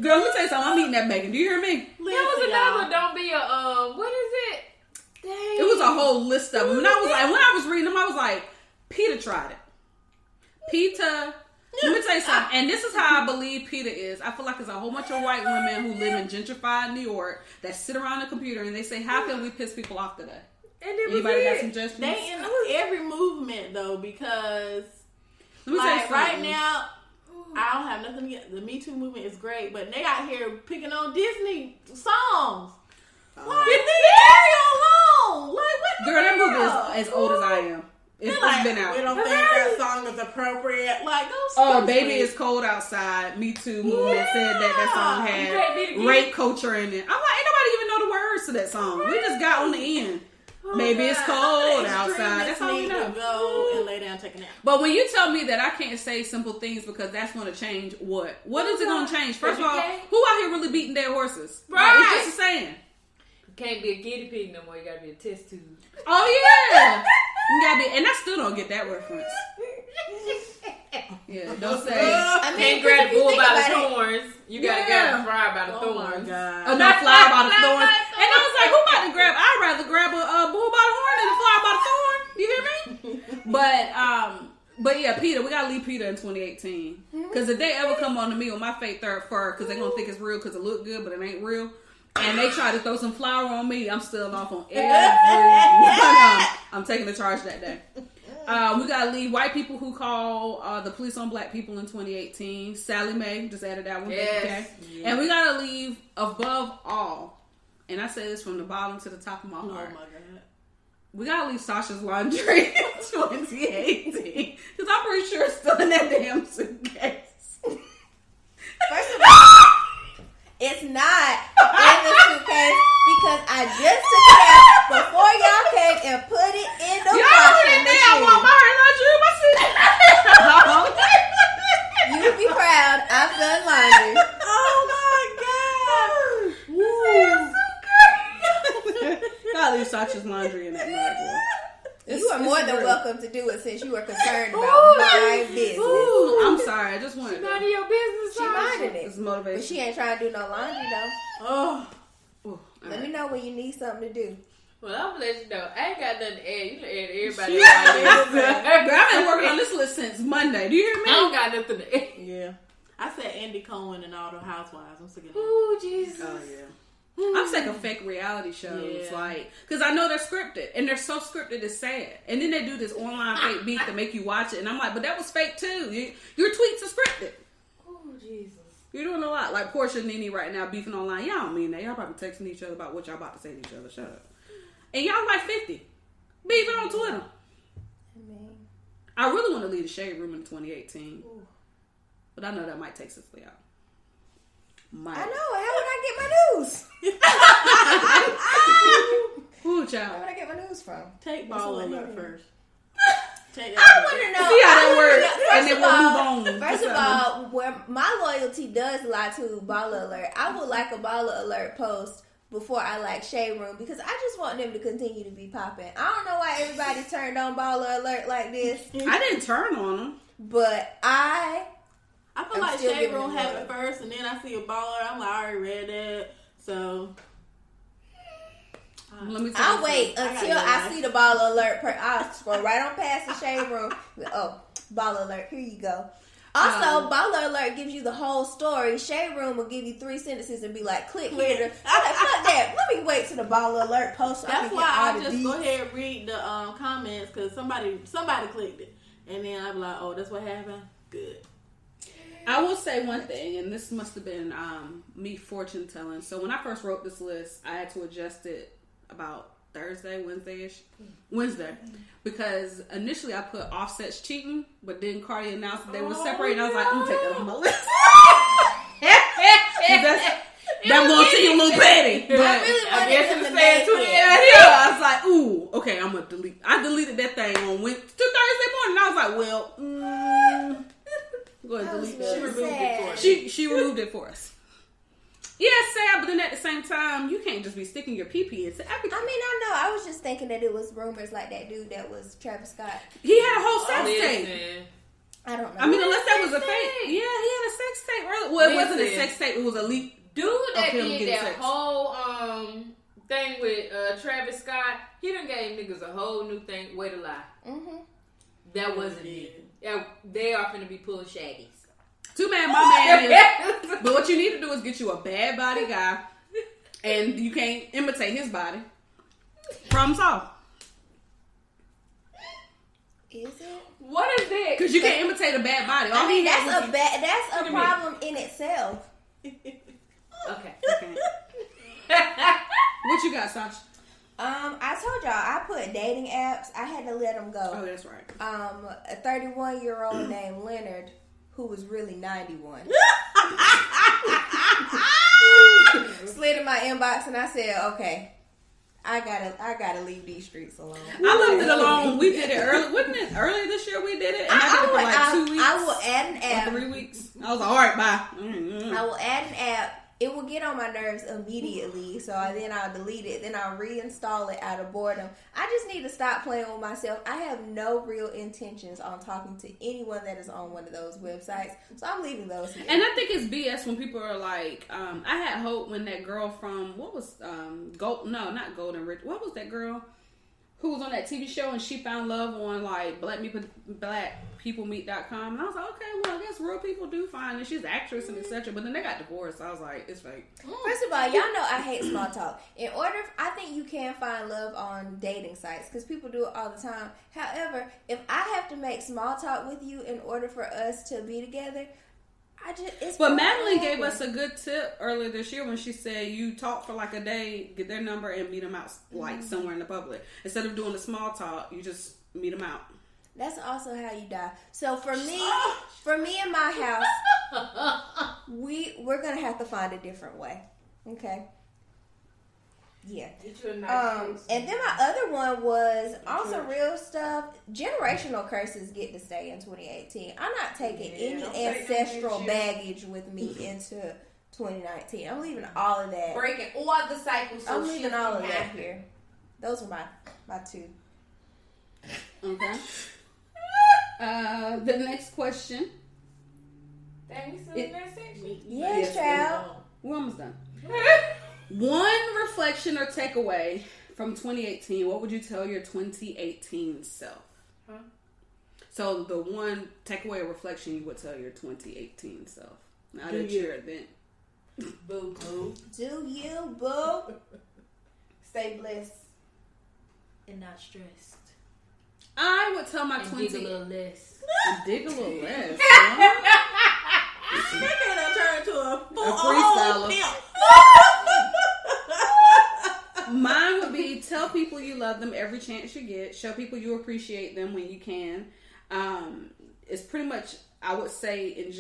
Girl, let me tell you something. I'm eating that bacon. Do you hear me? There was another. Don't be a what is it? Dang. It was a whole list of them. And I was like, when I was reading them, I was like, PETA tried it. PETA. Let me tell you something. And this is how I believe PETA is. I feel like there's a whole bunch of white women who live in gentrified New York that sit around the computer and they say, how can we piss people off today? And it was Anybody got it. suggestions? They in every movement though, because Let me tell you like right something. now, I don't have nothing against the Me Too movement is great, but they out here picking on Disney songs. Like leave Ariel alone. Like what? Girl, that movie is as old as I am. It's like, been out. We don't think that song is appropriate. Like those. Oh, baby, it's cold outside. Me Too movement said that song had rape culture in it. I'm like, ain't nobody even know the words to that song. We just got on the end. Maybe it's cold outside. That's all we know. Go and lay down, take a nap. But when you tell me that I can't say simple things because that's going to change what? What is it going to change? First of all, who out here really beating dead horses? Right. It's just a saying. You can't be a guinea pig no more. You gotta be a test tube. Oh yeah. You gotta be, and I still don't get that reference. Yeah, don't say. Can't grab the bull by the horns. You gotta grab the fry by the Oh my thorns. god. Oh, no, fly by the thorns. And I was like, who about to grab? I'd rather grab a bull by the horn than a fly by the thorn. You hear me? But yeah, PETA, we gotta leave PETA in 2018. Because if they ever come on to me with my fake third fur, because they're gonna think it's real because it look good, but it ain't real. And they try to throw some flour on me, I'm still off on every one. I'm taking the charge that day. We gotta leave white people who call the police on black people in 2018. Sally Mae, just added that one. Yes. Okay. Yeah. And we gotta leave above all, and I say this from the bottom to the top of my Oh my heart. god. We gotta leave Sasha's laundry in 2018. Because I'm pretty sure it's still in that damn suitcase. First of all, it's not in the suitcase because I just took it out before y'all came and put it in the washing machine. You would be proud. I've done laundry. Oh my god. Woo. Gotta leave Sasha's laundry in that mug, boy. You are more than real. welcome to do it since you are concerned about my business. Ooh, I'm sorry. I just wanted None to. of your business. She minded It's it. motivation. But she ain't trying to do no laundry though. Oh. Ooh, Let me know when you need something to do. Well, I'm gonna let you know. I ain't got nothing to add. You can add everybody. Girl, I've been working on this list since Monday. Do you hear I me? don't got nothing to add. Yeah. I said Andy Cohen and all the housewives. I'm sick of that. Ooh, Jesus. Oh yeah. I'm sick of fake reality shows, Yeah. like, because I know they're scripted, and they're so scripted it's sad. And then they do this online fake beat to make you watch it, and I'm like, but that was fake too. Your tweets are scripted. Ooh, Jesus. You're doing a lot. Like Portia and Nene right now beefing online. Y'all don't mean that. Y'all probably texting each other about what y'all about to say to each other. Shut up. And y'all like 50. Beefing on Twitter. I really want to leave the shade room in 2018. But I know that might take Cicely out. Might. I know. How would I get my news? Ooh, Where child. would I get my news from? Take That's Baller what Alert I first. Take I that want to know. See how that I wanna works, know- and then we'll move on. First to of something. all, where my loyalty does lie to Baller Alert, I would like a Baller Alert post before I like Shade Room because I just want them to continue to be popping. I don't know why everybody turned on Baller Alert like this, I didn't turn on them. but I feel I'm like still Shade giving Room it have love. it first, and then I see a baller. I'm like, I already read that, so Let me tell you I'll wait I gotta until go I back. see the Baller Alert. I'll scroll right on past the Shade Room. Oh, Baller Alert, here you go. Also, Baller Alert gives you the whole story. Shade Room will give you 3 sentences and be like, click here. I'm like, fuck that. Let me wait till the Baller Alert post so I that's can why get all I the just deets. go ahead and read the comments because somebody clicked it, and then I'm like, oh, that's what happened. Good. I will say one thing, and this must have been me fortune telling. So when I first wrote this list, I had to adjust it about Wednesday, because initially I put Offset's cheating, but then Cardi announced that they were separated. I was like, I'm gonna take that off my list. That won't seem a little petty, but I really wanted guess them it to was saying make to the it. yeah, I was like, ooh, okay, I'm gonna delete. I deleted that thing on Thursday morning. I was like, well, go ahead and delete That was that. really sad. She removed it for us. Yeah, it's sad, but then at the same time, you can't just be sticking your pee into everything. I mean, I know. I was just thinking that it was rumors like that dude that was Travis Scott. He had a whole sex tape. Listen. I don't know. I mean, unless that was a sex fake. tape? Yeah, he had a sex tape. Earlier. Well, it wasn't a Listen. sex tape. It was a leak. Dude that him did getting that sex. whole thing with Travis Scott, he done gave niggas a whole new thing, way to lie. Mm-hmm. That wasn't me. Yeah, they are finna be pulling shaggies. Too bad my man is. But what you need to do is get you a bad body guy, and you can't imitate his body. Problem solved. Is it? What is that? Because you can't imitate a bad body. All I mean, he had was that's a do you problem in itself. Okay. Okay. What you got, Sasha? I told y'all I put dating apps. I had to let them go. Oh, that's right. A 31-year-old named Leonard, who was really 91, slid in my inbox, and I said, "Okay, I gotta leave these streets alone." I left it alone. We did it early. Wasn't it earlier this year we did it? And I did it for like 2 weeks. I will add an app. or 3 weeks. I was like, all right, bye. Mm-hmm. I will add an app. It will get on my nerves immediately, so then I'll delete it. Then I'll reinstall it out of boredom. I just need to stop playing with myself. I have no real intentions on talking to anyone that is on one of those websites, so I'm leaving those here. And I think it's BS when people are like, I had hope when that girl from, what was, not Golden Rich. What was that girl who was on that TV show and she found love on like blackpeoplemeet.com, and I was like, okay, well, I guess real people do find, and she's an actress and etc. But then they got divorced. So I was like, it's fake. First of all, y'all know I hate small talk. I think you can find love on dating sites because people do it all the time. However, if I have to make small talk with you in order for us to be together, But Madeline gave us a good tip earlier this year when she said you talk for like a day, get their number, and meet them out like somewhere in the public. Instead of doing the small talk, you just meet them out. That's also how you die. So for me and my house, we're gonna have to find a different way. Okay. Yeah. Get you a nice And then my other one was on some real stuff. Generational curses get to stay in 2018. I'm not taking any don't take ancestral that with you. baggage with me into 2019. I'm leaving all of that. breaking all the cycles. So I'm leaving shit all can of that happen. here. Those are my two. Okay. The next question. Dang, we still in that section? Yes, child. We're almost done. One reflection or takeaway from 2018. What would you tell your 2018 self? Huh? So the one takeaway or reflection you would tell your 2018 self. Now Do that you? you're then. Boo boo. Do you, boo? Stay blessed. And not stressed. I would tell my And 20. dig a little less. And dig a little less. That can turn into a freestyler. pimp. Mine would be tell people you love them every chance you get. Show people you appreciate them when you can. It's pretty much, I would say in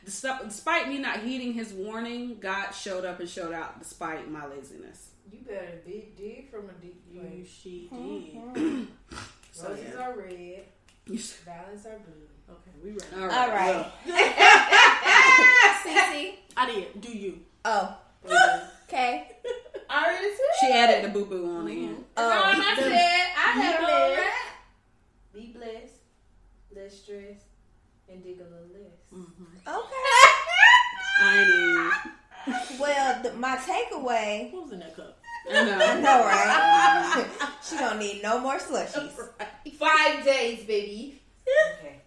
despite me not heeding his warning, God showed up and showed out despite my laziness. You better dig from a deep place. She did. So, Roses yeah. are red. Violets are blue. Okay, we ready. All All right. right. Well, Cece. I did. Do you? Oh. Okay. I already said. she added the boo boo on the end. Oh. I said. I You had a blessed. whole rap. Be blessed, less stress, and dig a little less. Okay. I Well, my takeaway. What was in that cup? know. I know, right? She don't need no more slushies. 5 days, baby. Okay.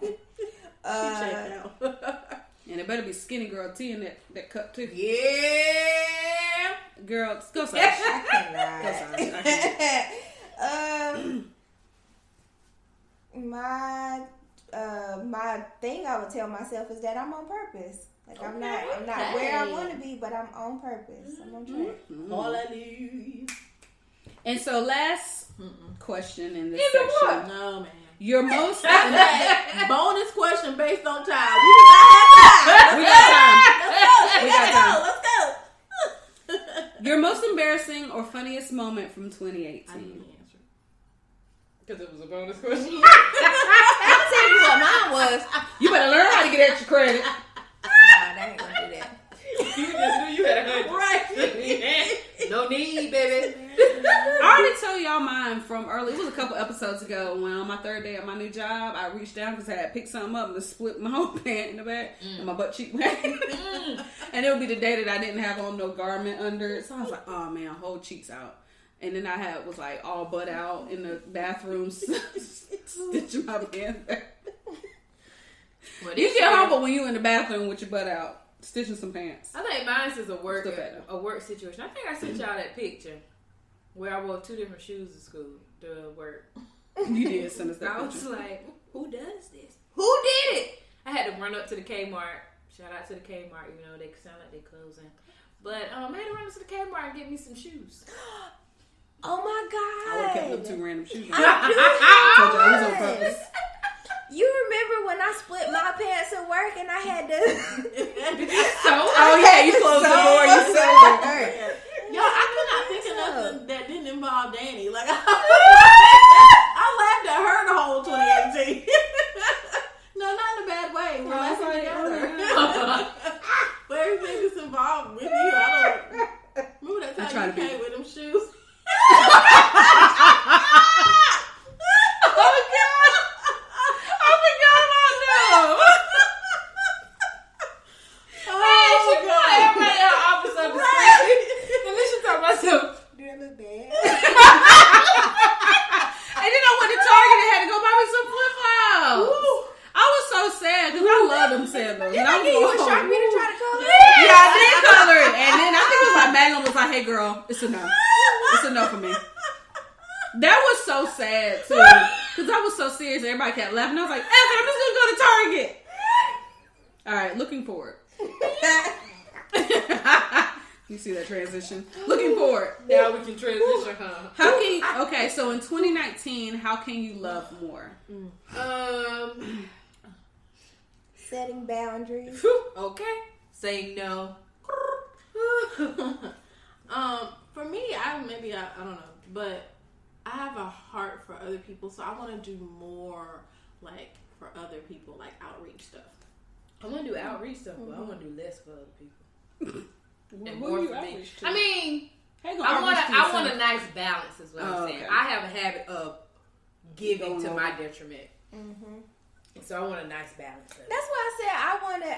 She checked out. And it better be skinny girl tea in that cup too. Yeah. Girl, go Sasha. I Go cannot. Sasha. I can't. My thing I would tell myself is that I'm on purpose. Like I'm not where I want to be, but I'm on purpose. I'm on track. Hallelujah. And so last question in this section. No, man. Your most Bonus question based on time. We do not have time. We got time. Let's got go. Let's go. Your most embarrassing or funniest moment from I 2018. need the answer. Because it was a bonus question. I'll tell you what mine was. You better learn how to get extra credit. Nah, that ain't gonna do that. You just knew you had a hundred. Right. No need, baby. I already told y'all mine from early. It was a couple episodes ago when on my third day at my new job, I reached down because I had picked something up and split my whole pant in the back and my butt cheek back. And it would be the day that I didn't have on no garment under it. So I was like, oh man, whole cheeks out. And then I was like all butt out in the bathroom stitching my pants back. Well, You get humble when you in the bathroom with your butt out, stitching some pants. I think mine is a work Still bad, situation. I think I sent y'all that picture where I wore 2 different shoes to school to work. You did send us that I was picture. like, who does this? Who did it? I had to run up to the Kmart. Shout out to the Kmart, even though they sound like they're closing. But I had to run up to the Kmart and get me some shoes. Oh my I would have kept god! them 2 random shoes. I Told y'all it was on do have purpose. one. You remember when I split my pants at work and I had to? Oh yeah, you closed the door. You sold it. Yo, I could not think of nothing that didn't involve Danny. Like, I laughed at her the whole 2018. No, not in a bad way. We're laughing together. But everything that's involved with you, I don't. Remember that time you came with them shoes? Hey girl, it's a no. It's a no for me. That was so sad too, because I was so serious. Everybody kept laughing. I was like, "F it, I'm just gonna go to Target." All right, looking forward. You see that transition? Looking forward. Now we can transition, huh? How can you, okay? So in 2019, how can you love more? Setting boundaries. Okay. Saying no. For me, I don't know, but I have a heart for other people, so I want to do more, like, for other people, like outreach stuff. I want to do outreach stuff, but I want to do less for other people. And Who more you for me. outreach to? I mean, How you I gonna want outreach to I want a yourself? nice balance, is what I'm saying. Okay. I have a habit of giving Going to over. my detriment, so I want a nice balance. Of it. That's why I said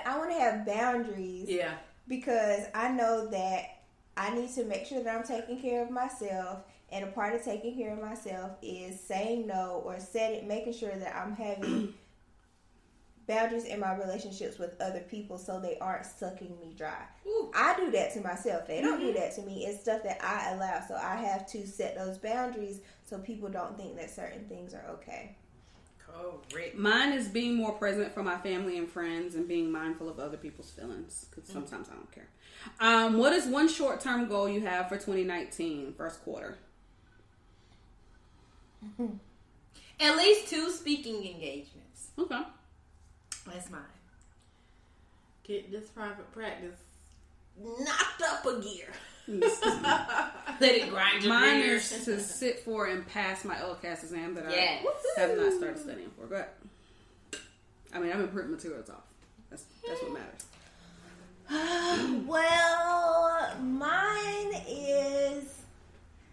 I want to have boundaries. Yeah. Because I know that I need to make sure that I'm taking care of myself, and a part of taking care of myself is saying no or making sure that I'm having boundaries in my relationships with other people so they aren't sucking me dry. Ooh. I do that to myself. They don't do that to me. It's stuff that I allow. So I have to set those boundaries so people don't think that certain things are okay. Correct. Mine is being more present for my family and friends and being mindful of other people's feelings, because sometimes I don't care. What is one short-term goal you have for 2019, first quarter? At least 2 speaking engagements. Okay. That's mine. get this private practice knocked up a gear. Let it grind your Mine gears. is to sit for and pass my LCAS exam that Yes. I have not started studying for. But I mean, I've been printing materials off. That's what matters. Well, mine is.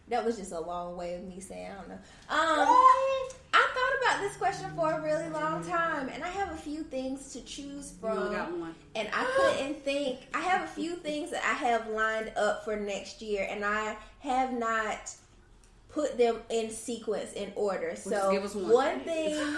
That was just a long way of me saying, I don't know. I thought about this question for a really long time, and I have a few things to choose You from. only got one. And I couldn't think. I have a few things that I have lined up for next year, and I have not put them in sequence, in order. Well, So just give us one. one thing.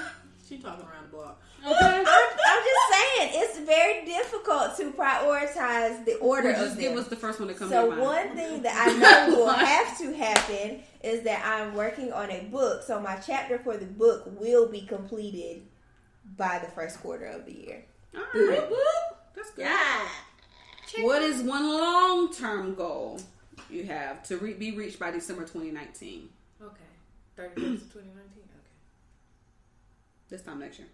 She talking around the block. Okay. I'm just saying, it's very difficult to prioritize the order Well, of just them. give us the first one to come So to mind. one thing that I know will have to happen is that I'm working on a book. So my chapter for the book will be completed by the first quarter of the year. All right. That's good. What is one long-term goal you have to be reached by December 2019? Okay. 31st of 2019. Okay. This time next year.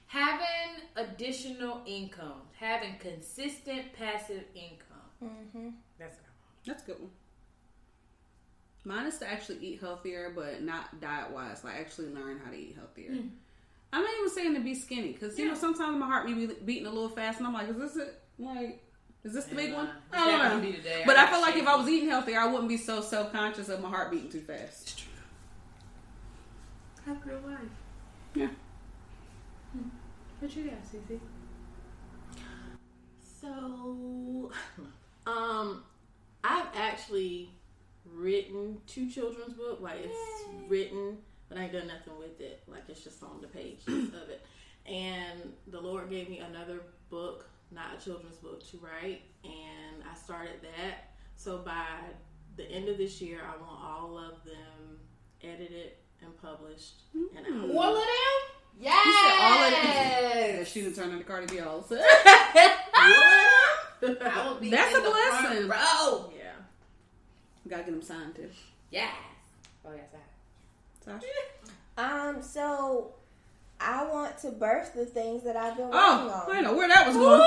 Having additional income, having consistent passive income. Mm-hmm. That's That's a good one. Mine is to actually eat healthier, but not diet-wise. Like, actually learn how to eat healthier. I'm not even saying to be skinny, because, you know, sometimes my heart be beating a little fast, and I'm like, is this it? Like, is this the big one? I don't know. But I feel like if I was eating healthier, I wouldn't be so self-conscious of my heart beating too fast. have real life. Yeah. What you got, Cece? So, I've actually written 2 children's books. Like, it's written, but I ain't done nothing with it. Like, it's just on the pages of it. And the Lord gave me another book, not a children's book, to write. And I started that. So by the end of this year, I want all of them edited and published. And out. All of them? Yes! You said all of them. She done turned into Cardi B all of a sudden. I will be That's in a the front blessing. row. Yeah. Gotta get them signed too. Yes. Oh, yes, Sasha? So I want to birth the things that I've been working Oh, on. I know where that was going.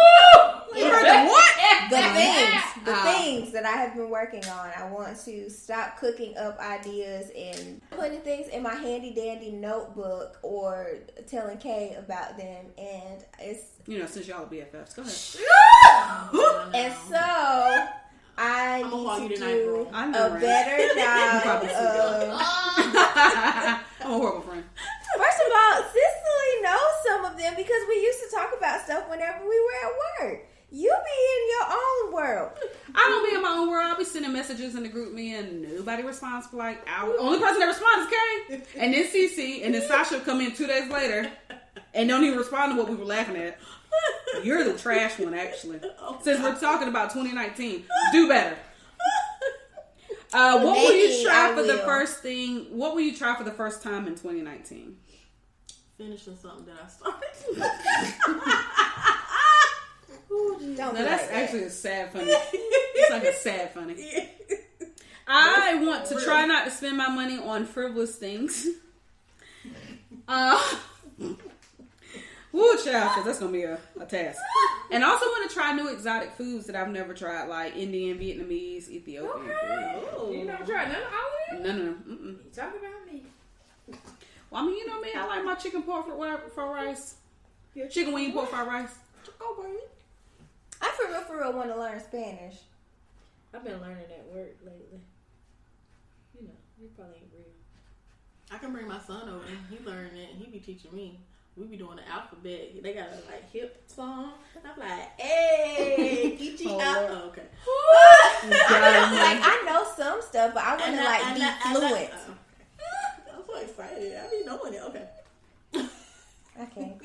You heard the what? The things that I have been working on. I want to stop cooking up ideas and putting things in my handy dandy notebook or telling Kay about them. And it's You know, since y'all are BFFs, go ahead. and so I I'm gonna call you need to tonight, do bro. I know, a right? better probably job see of. I'm a horrible friend. First of all, Cicely knows some of them because we used to talk about stuff whenever we were at work. You be in your own world. I don't be in my own world. I'll be sending messages in the group me and nobody responds for like hours. Only person that responds is Kay. And then CC. And then Sasha will come in 2 days later and don't even respond to what we were laughing at. You're the trash one, actually. Since we're talking about 2019, do better. What will you Maybe try I for the will. first thing? What will you try for the first time in 2019? Finishing something that I started. Don't Now be that's like that. actually a sad funny. It's like a sad funny. I want to try not to spend my money on frivolous things. Woo, child, because that's gonna be a task. And I also want to try new exotic foods that I've never tried, like Indian, Vietnamese, Ethiopian food. You never tried none of all of them? No. Mm-mm. You talking about me? Well, I mean, you know me. I like my chicken pork fried rice. Chicken wing pork fried rice. Oh, baby. I for real want to learn Spanish. I've been learning that word lately. You know, you probably ain't real. I can bring my son over. He learned it, and he be teaching me. We be doing the alphabet. They got a like hip song. I'm like, hey, Kichi. Oh, Oh, okay. Like I know some stuff, but I want to like be fluent. I'm so excited. I be knowing it. Okay. I can't.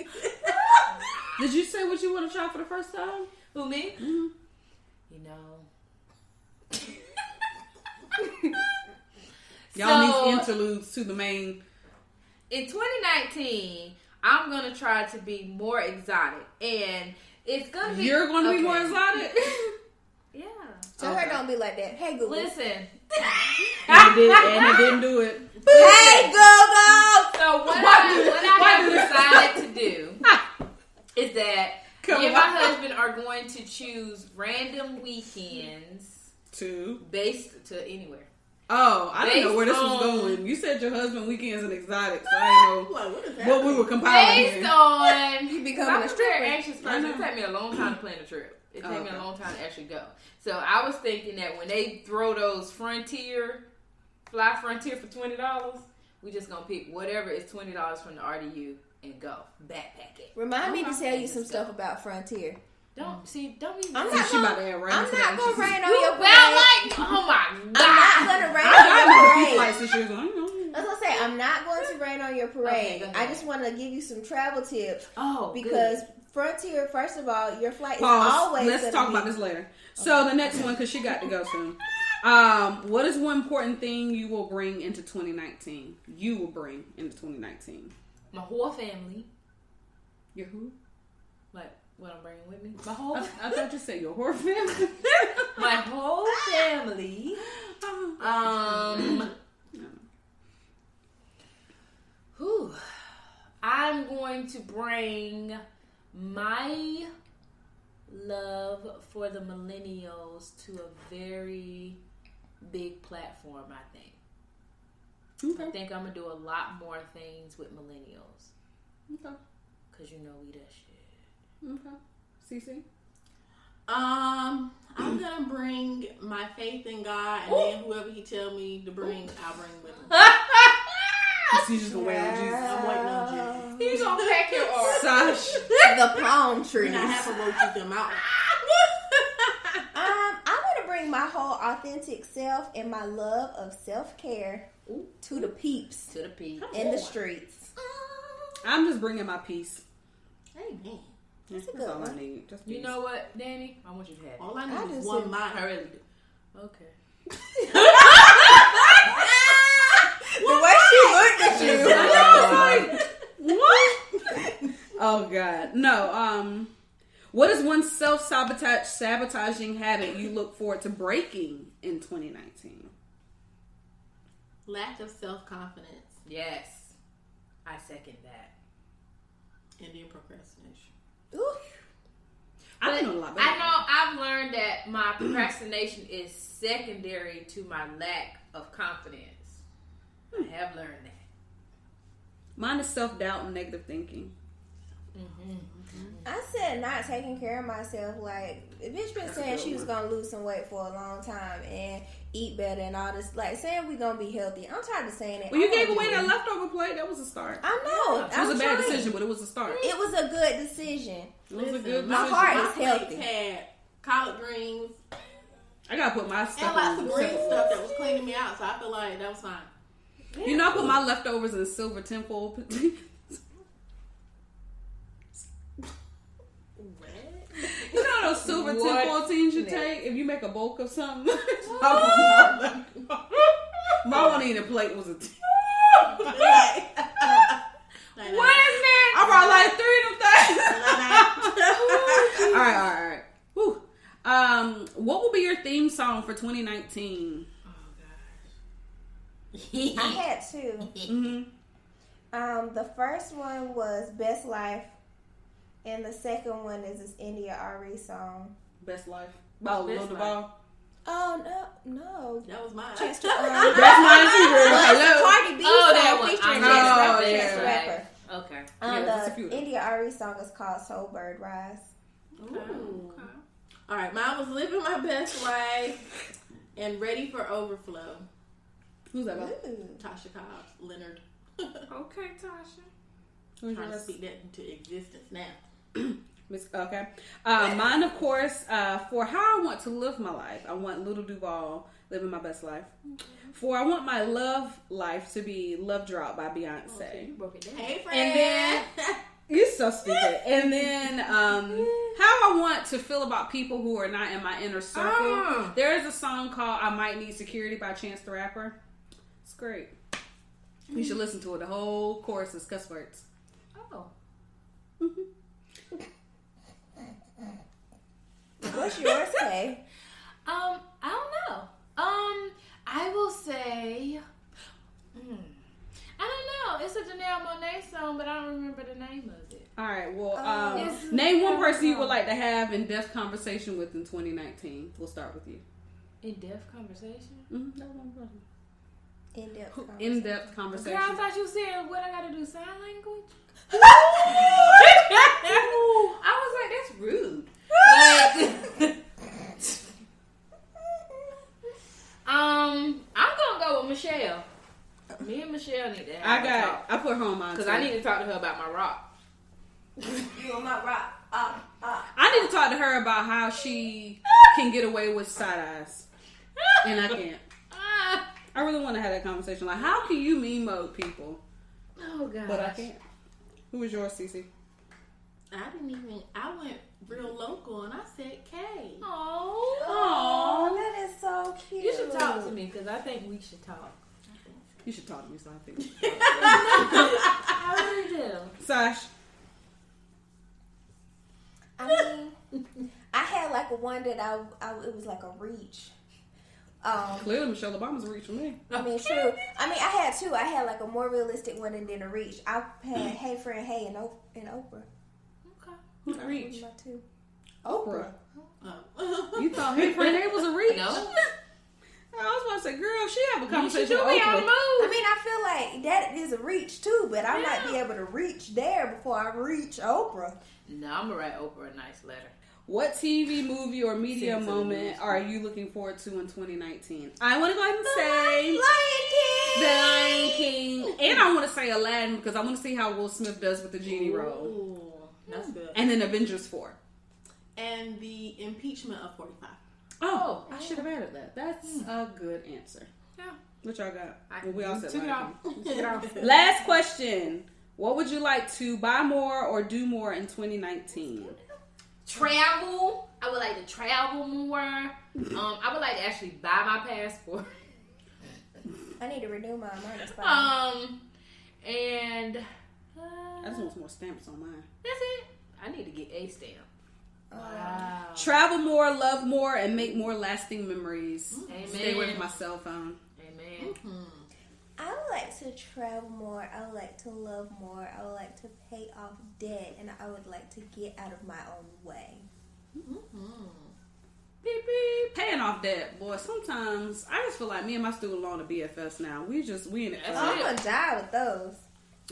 Did you say what you want to try for the first time? Who, me? Mm-hmm. You know. Y'all So- need interludes to the main. In 2019, I'm going to try to be more exotic. And it's going to be... You're going to be okay. more exotic. Yeah. Tell her don't be like that. Hey Google. Listen. And it didn't do it. Hey Google. So what I decided to do is that me and my husband are going to choose random weekends based to anywhere. Oh, I didn't know where this was going. You said your husband weekends and exotic, so I didn't know what we were compiling based here. on You becoming a stripper. I'm a very anxious person. It take me a long time to plan a trip. It take me a long time to actually go. So I was thinking that when they throw those fly Frontier for $20, we just gonna pick whatever is $20 from the RDU and go backpacking. Remind me to tell you some stuff about Frontier. Don't be. I'm not She about to add rain I'm to not that. gonna rain on You your well, parade. oh my I'm god! not gonna rain I on know a your few parade. flights this year, so I don't know. I was gonna say I'm not going to rain on your parade. Okay, go ahead. I just want to give you some travel tips Oh, because Frontier, first of all, your flight is Pause. always. Let's gonna talk be- about this later. So the next one, because she got to go soon. What is one important thing you will bring into 2019? You will bring into 2019. my whole family. Your who? Like what I'm bringing with me. My whole. I thought you said your horror family. My whole family. Whew. I'm going to bring my love for the millennials to a very big platform, I think. Okay. I think I'm going to do a lot more things with millennials. Okay. Because you know we that shit. Okay. CC? I'm gonna bring my faith in God, and then whoever he tell me to bring, I'll bring with him. She's just gonna wait on Jesus. I'm waiting on Jesus. He's going to pack your arm. Sash. The palm trees. We're not half a road through the mountain. I'm gonna bring my whole authentic self and my love of self-care to the peeps To the peak. in the streets. I'm just bringing my peace. Amen. That's a That's good all I one. need. Just You peace. know what, Danny? I want you to have it. All I I need is just one said- mind. I really do. Okay. The way she looked at you. What? Oh God, no. What is one sabotaging habit you look forward to breaking in 2019? Lack of self-confidence Yes. I second that. and then procrastination. Ooh. I know a lot better. I know I've learned that my procrastination is secondary to my lack of confidence. I have learned that. Mine is self-doubt and negative thinking. I said not taking care of myself. Like, the bitch been saying she was gonna lose some weight for a long time and eat better and all this. Like, saying we gonna be healthy. I'm tired of saying it. Well, you I gave wanna away do that it. leftover plate. That was a start. I know. It was a bad decision, but it was a start. It was a good decision. It was a Listen, good my decision. heart is plate healthy. had collard greens I gotta put my and stuff lots in of the green silver. stuff that was cleaning me out, so I feel like that was fine. You know, I put my leftovers in silver tinfoil. You know those silver What? tinfoil tins you take if you make a bulk of something? My one eating plate was a tin. Like, What is that? I brought like 3 of them things. Alright. Whew. What will be your theme song for 2019? I had two. Mm-hmm. The first one was Best Life, and the second one is this India Ari song. Best Life. Oh, Lil Best Duval. Oh no. that was mine. Chance the That's mine too, girl. Hello. Cardi B Oh, that song one. featuring I Chance know. the Rapper. Oh, Chance yeah. the Rapper. Okay. Yeah, that's a few The of them. India Ari song is called Soul Bird Rise. Ooh. All right, mine was living my best life and ready for overflow. Who's that about? Ooh. Tasha Cobbs, Leonard. Okay, Tasha. Who's Trying to yours? speak that into existence now. Okay. Mine, of course, for how I want to live my life, I want Little Duval, living my best life. For I want my love life to be Love Drop by Beyonce. You broke it down. Hey, friend. And then, you're so stupid. And then, how I want to feel about people who are not in my inner circle. There is a song called I Might Need Security by Chance the Rapper. It's great. You should listen to it. The whole chorus is cuss words. Oh. What's yours, Kay? I don't know. I will say, I don't know. It's a generic Janelle Monáe song, but I don't remember the name of it. All right. Well, It's- name one person you would like to have in-depth conversation with in 2019. We'll start with you. In-depth conversation? Mm-hmm. That one person. In-depth conversation. Girl, I thought you said what I gotta do, sign language? I was like, that's rude. Like, I'm gonna go with Michelle. Me and Michelle need to have a talk. I put her on mine Because too. I need to talk to her about my rock. You on my rock? I need to talk to her about how she can get away with side eyes, and I can't. I really want to have that conversation. Like, how can you meme mode people? Oh, God. But I can't. Who was yours, Cece? I went real local and I said Kay. Oh, that is so cute. You should talk to me because I think we should talk. You should talk to me, so I think. I really do. Sash. I mean, I had like a one that it was like a reach. Clearly, Michelle Obama's a reach for me. I mean, true. I mean, I had two. I had like a more realistic one and then a reach. I had Hey Friend Hey and Oprah. Okay. Who's a reach? My two. Oprah. Oh. You thought Hey Friend Hey was a reach? No. I was about to say, girl, she have a You conversation should with be on the Oprah. move. I mean, I feel like that is a reach too, but I might be able to reach there before I reach Oprah. No, I'm going to write Oprah a nice letter. What TV, movie, or media Send it to the moment news. are you looking forward to in 2019? I want to go ahead and say Lion King. The Lion King. And I want to say Aladdin because I want to see how Will Smith does with the genie role. Ooh, that's good. And then Avengers 4. And the impeachment of 45. Oh, I should have added that. That's a good answer. Yeah. What y'all got? I Well, we all said took it Lion off. King. Took it off. Last question. What would you like to buy more or do more in 2019? Travel. I would like to travel more. I would like to actually buy my passport. I need to renew mine. Mine is fine. And I just want some more stamps on mine. that's it. I need to get a stamp. Wow. Travel more, love more, and make more lasting memories. Amen. Stay away from my cell phone. Amen. I would like to travel more. I would like to love more. I would like to pay off debt, and I would like to get out of my own way. Beep, beep. Paying off debt, boy. Sometimes I just feel like me and my student loan are BFFs now. We in it. That's I'm it. gonna die with those.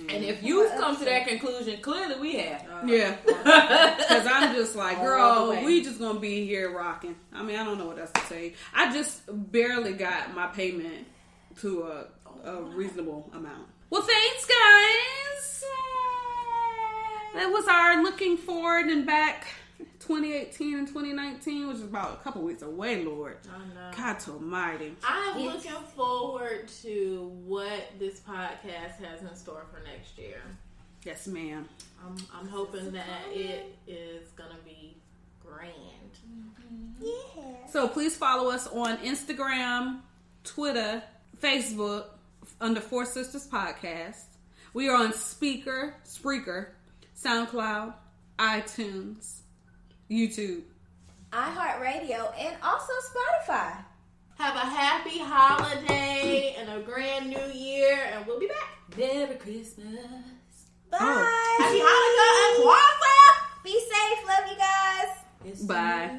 And if you've come to that conclusion, clearly we have. Yeah, because I'm just like, All the girl, way. we just gonna be here rocking. I mean, I don't know what else to say. I just barely got my payment to a reasonable amount. Well, thanks, guys. That was our looking forward and back 2018 and 2019, which is about a couple weeks away, Lord. I know. God almighty. I'm looking forward to what this podcast has in store for next year. Yes, ma'am. I'm hoping that it is gonna be grand. Yeah. So please follow us on Instagram, Twitter, Facebook under Four Sisters Podcast. We are on Spreaker, SoundCloud, iTunes, YouTube. iHeartRadio and also Spotify. Have a happy holiday and a grand new year, and we'll be back. Merry Christmas. Bye. Happy Hanukkah and Kwanzaa! Be safe. Love you guys. It's Bye.